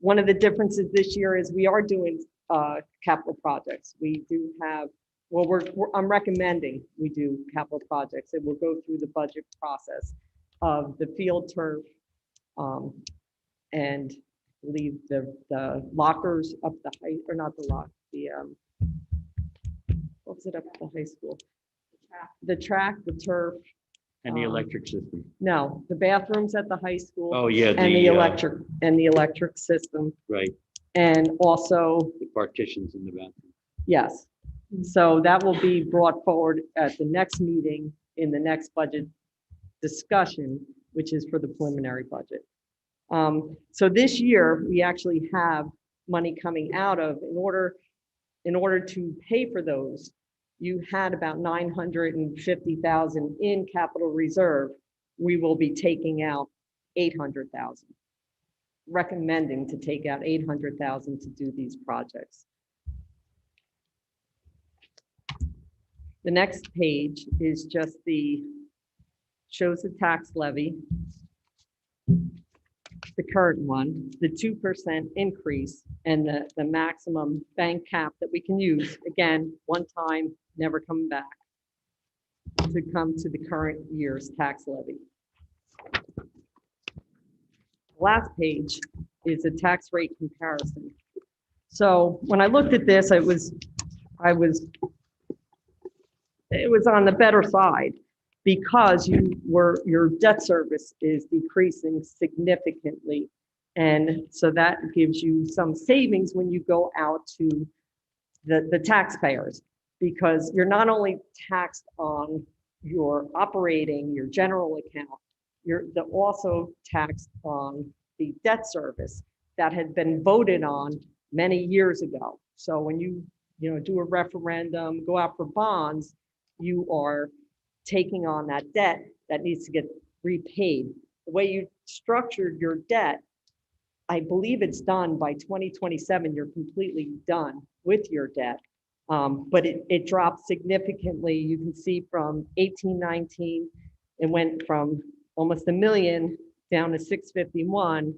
One of the differences this year is we are doing capital projects. We do have, well, I'm recommending we do capital projects. It will go through the budget process of the field turf, and leave the lockers up the high, or not the lock, what was it up at the high school? The track, the turf.
And the electric system.
No, the bathrooms at the high school.
Oh, yeah,
And the electric system.
Right,
And also,
the partitions in the bathroom.
yes. So that will be brought forward at the next meeting in the next budget discussion, which is for the preliminary budget. So this year, we actually have money coming out of, in order to pay for those, you had about 950,000 in capital reserve. We will be taking out 800,000, recommending to take out 800,000 to do these projects. The next page is just shows the tax levy, the current one, the 2% increase, and the maximum bank cap that we can use, again, one time, never coming back, to come to the current year's tax levy. Last page is a tax rate comparison. So when I looked at this, it was on the better side, because your debt service is decreasing significantly. And so that gives you some savings when you go out to the taxpayers, because you're not only taxed on your operating, your general account, you're also taxed on the debt service that had been voted on many years ago. So when you do a referendum, go out for bonds, you are taking on that debt that needs to get repaid. The way you structured your debt, I believe it's done by 2027, you're completely done with your debt. But it dropped significantly. You can see from 1819, it went from almost $1 million down to 651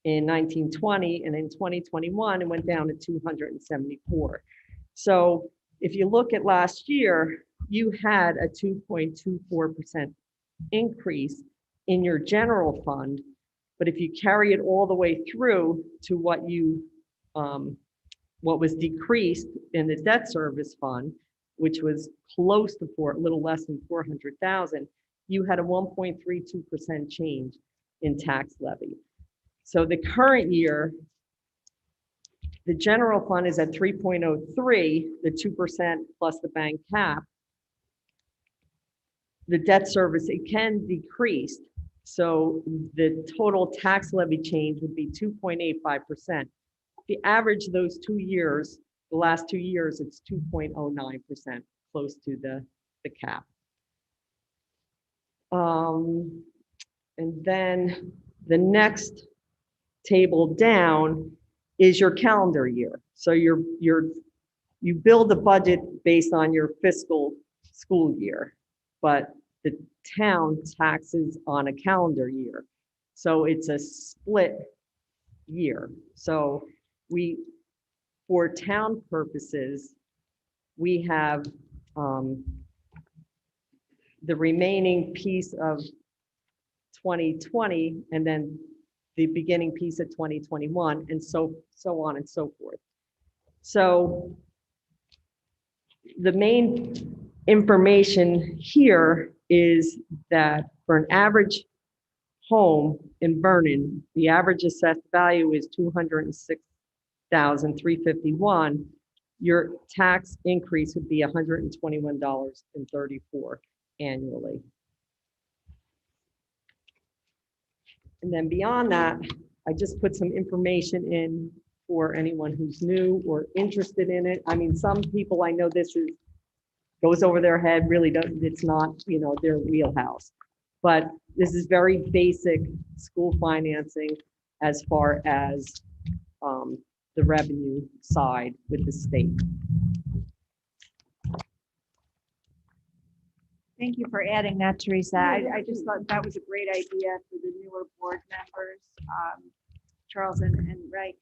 in 1920, and in 2021, it went down to 274. So if you look at last year, you had a 2.24% increase in your general fund. But if you carry it all the way through to what was decreased in the debt service fund, which was close to a little less than 400,000, you had a 1.32% change in tax levy. So the current year, the general fund is at 3.03, the 2% plus the bank cap. The debt service, it can decrease. So the total tax levy change would be 2.85%. If you average those 2 years, the last 2 years, it's 2.09%, close to the cap. And then the next table down is your calendar year. So you build a budget based on your fiscal school year, but the town taxes on a calendar year. So it's a split year. So for town purposes, we have the remaining piece of 2020, and then the beginning piece of 2021, and so on and so forth. So the main information here is that for an average home in Vernon, the average assessed value is $206,351. Your tax increase would be $121.34 annually. And then beyond that, I just put some information in for anyone who's new or interested in it. I mean, some people, I know this goes over their head, really doesn't, it's not, their wheelhouse. But this is very basic school financing as far as the revenue side with the state.
Thank you for adding that, Teresa. I just thought that was a great idea for the newer board members, Charles and Ray.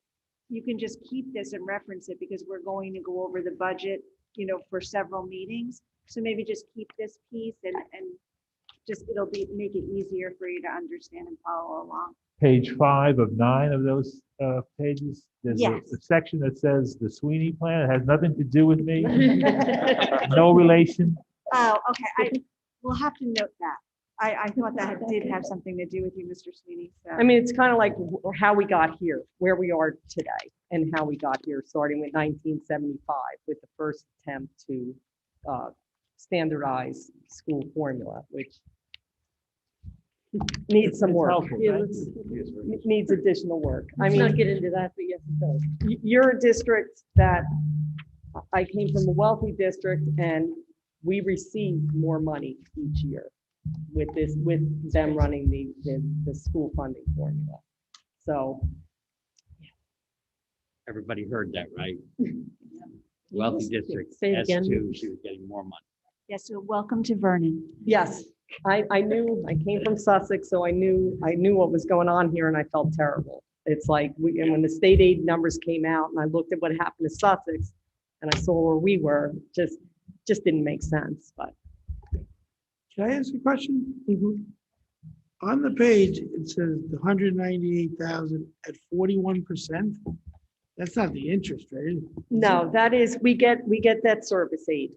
you can just keep this and reference it because we're going to go over the budget, for several meetings. So maybe just keep this piece and just, make it easier for you to understand and follow along.
Page 5 of 9 of those pages, there's
Yes.
a section that says the Sweeney plan. It has nothing to do with me. No relation.
Oh, okay. We'll have to note that. I thought that did have something to do with you, Mr. Sweeney. So.
I mean, it's kind of like how we got here, where we are today, and how we got here, starting with 1975, with the first attempt to standardize school formula, which needs some work. Needs additional work.
Let's not get into that, but yes, it does.
You're a district that, I came from a wealthy district, and we received more money each year with them running the school funding formula. So.
Everybody heard that, right? Wealthy district,
Say it again.
S2, she was getting more money.
Yes, so welcome to Vernon.
Yes, I knew, I came from Sussex, so I knew what was going on here, and I felt terrible. It's like, and when the state aid numbers came out and I looked at what happened to Sussex and I saw where we were, just didn't make sense, but.
Can I ask a question? On the page, it says the 198,000 at 41%. That's not the interest rate.
No, that is, we get debt service aid.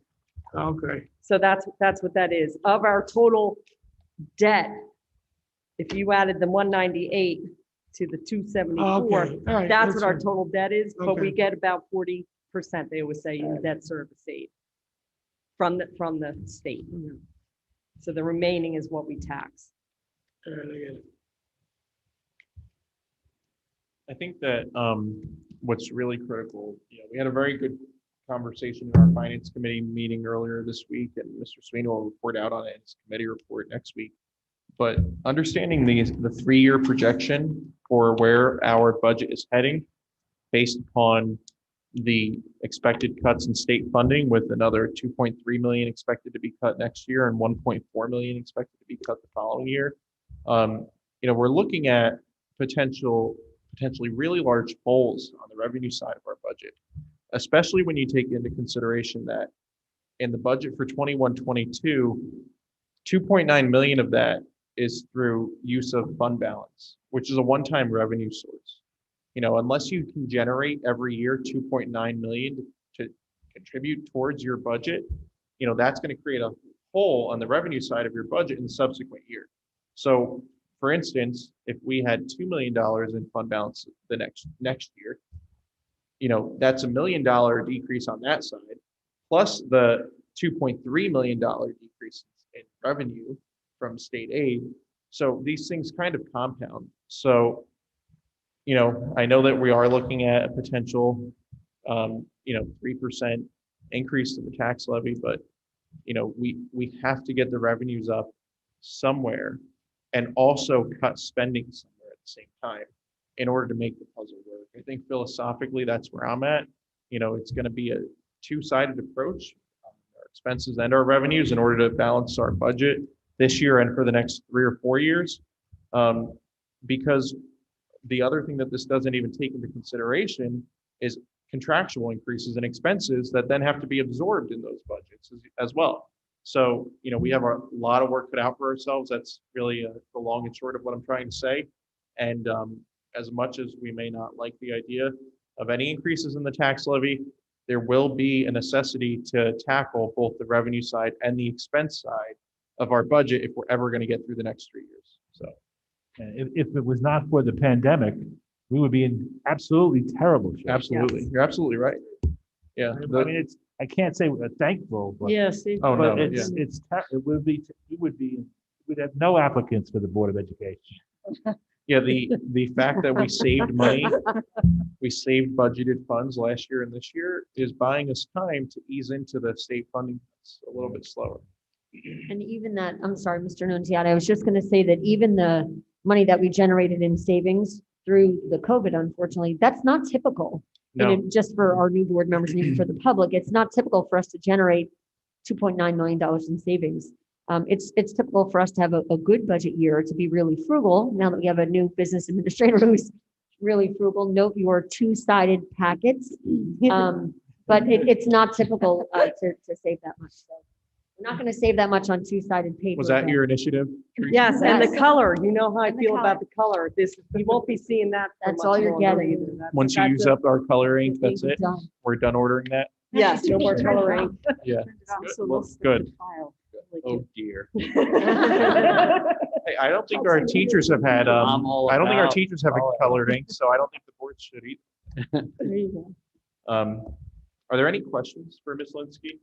Okay.
So that's what that is. Of our total debt, if you added the 198 to the 274,
Okay. All right.
that's what our
fine.
total debt is, but we
Okay.
get about 40%, they always say, in debt service aid from the state. So the remaining is what we tax.
All right, I get it.
I think that what's really critical, we had a very good conversation in our finance committee meeting earlier this week, and Mr. Sweeney will report out on it in his committee report next week. But understanding the 3-year projection for where our budget is heading based upon the expected cuts in state funding, with another 2.3 million expected to be cut next year and 1.4 million expected to be cut the following year. We're looking at potentially really large holes on the revenue side of our budget, especially when you take into consideration that in the budget for 21-22, 2.9 million of that is through use of fund balance, which is a one-time revenue source. Unless you can generate every year 2.9 million to contribute towards your budget, that's going to create a hole on the revenue side of your budget in the subsequent year. So, for instance, if we had $2 million in fund balance the next year, that's $1 million decrease on that side, plus the $2.3 million decrease in revenue from state aid. So these things kind of compound. So, I know that we are looking at a potential, 3% increase to the tax levy, but, we have to get the revenues up somewhere and also cut spending somewhere at the same time in order to make the puzzle work. I think philosophically, that's where I'm at. It's going to be a two-sided approach, our expenses and our revenues, in order to balance our budget this year and for the next 3 or 4 years. Because the other thing that this doesn't even take into consideration is contractual increases in expenses that then have to be absorbed in those budgets as well. So, we have a lot of work cut out for ourselves. That's really the long and short of what I'm trying to say. And as much as we may not like the idea of any increases in the tax levy, there will be a necessity to tackle both the revenue side and the expense side of our budget if we're ever going to get through the next 3 years. So,
If it was not for the pandemic, we would be in absolutely terrible shape.
absolutely,
Yes.
you're absolutely right. Yeah.
I mean, I can't say we're thankful, but.
Yes.
Oh,
But
no,
we'd have no applicants for the Board of Education.
Yeah, the fact that we saved budgeted funds last year and this year is buying us time to ease into the state funding cuts a little bit slower.
And even that, I'm sorry, Mr. Nunziata, I was just going to say that even the money that we generated in savings through the COVID, unfortunately, that's not typical.
No.
Just for our new board members and even for the public, it's not typical for us to generate $2.9 million in savings. It's typical for us to have a good budget year, to be really frugal. Now that we have a new business administrator who's really frugal. Note your two-sided packets. But it's not typical to save that much. So we're not going to save that much on two-sided paper.
Was that
but-
your initiative? Teresa?
Yes, and the
Yes.
color, you know how I
And the
feel
color.
about the color. This, you won't be seeing that. for
That's
much
all you're
longer
getting.
either. That's-
Once you
that's
use
it.
up our color ink, that's it?
Done.
We're done ordering that?
Yes, no more coloring.
Yeah.
So
Well,
we'll stick
good.
to file.
Oh, dear. Hey, I don't think our teachers have had,
I'm all
I don't think our
about
teachers have
color.
colored ink, so I don't think the board should either.
There you go.
Are there any questions for Ms. Linsky?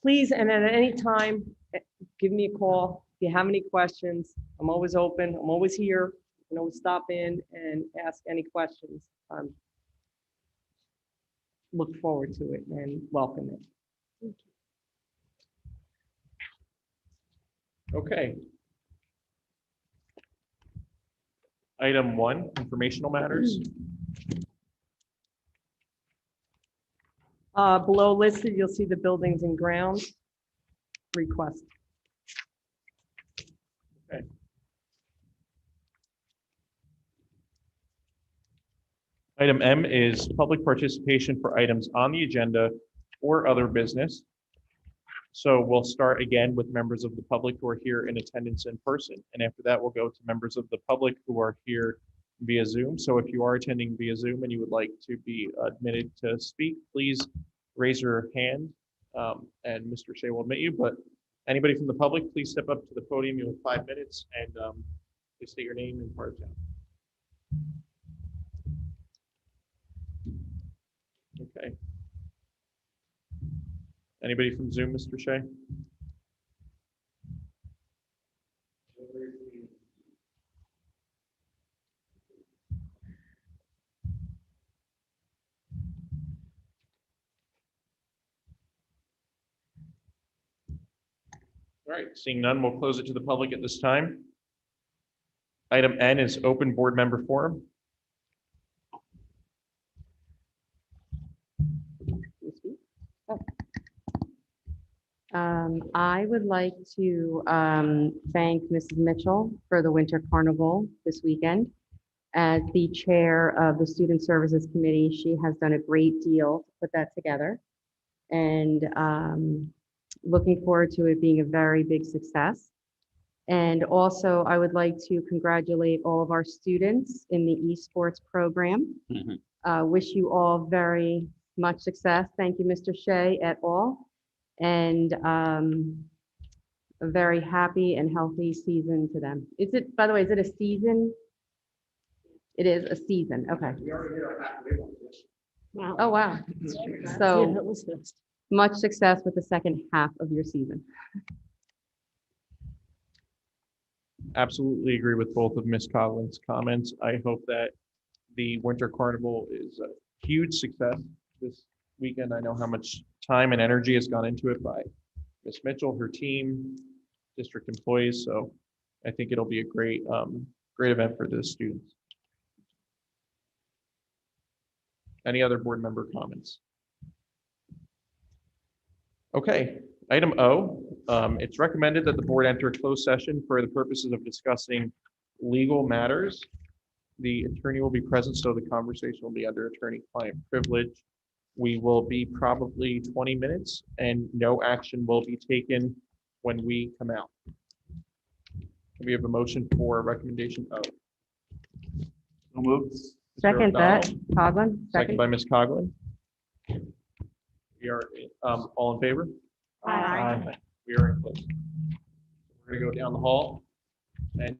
Please, and at any time, give me a call. If you have any questions, I'm always open. I'm always here. You can always stop in and ask any questions. Look forward to it and welcome it.
Okay. Item 1, informational matters.
Below listed, you'll see the buildings and grounds request.
Okay. Item M is public participation for items on the agenda or other business. So we'll start again with members of the public who are here in attendance in person. And after that, we'll go to members of the public who are here via Zoom. So if you are attending via Zoom and you would like to be admitted to speak, please raise your hand and Mr. Shea will admit you. But anybody from the public, please step up to the podium. You have 5 minutes and please state your name and part of town. Okay. Anybody from Zoom, Mr. Shea? All right, seeing none, we'll close it to the public at this time. Item N is open board member forum.
I would like to thank Mrs. Mitchell for the Winter Carnival this weekend. As the chair of the Student Services Committee, she has done a great deal to put that together. And looking forward to it being a very big success. And also, I would like to congratulate all of our students in the esports program. Wish you all very much success. Thank you, Mr. Shea, et al. And a very happy and healthy season to them. Is it, by the way, is it a season? It is a season, okay.
Wow.
Oh, wow.
Yeah,
So
that was fast.
much success with the second half of your season.
Absolutely agree with both of Ms. Coughlin's comments. I hope that the Winter Carnival is a huge success this weekend. I know how much time and energy has gone into it by Ms. Mitchell, her team, district employees. So I think it'll be a great, great event for the students. Any other board member comments? Okay, item O, it's recommended that the board enter closed session for the purposes of discussing legal matters. The attorney will be present, so the conversation will be under attorney-client privilege. We will be probably 20 minutes and no action will be taken when we come out. Can we have a motion for recommendation O? So moved. Mr.
Second that,
O'Donnell.
Coglin.
Second by Ms. Coglin. We are, all in favor?
Aye.
We are in close. We're gonna go down the hall and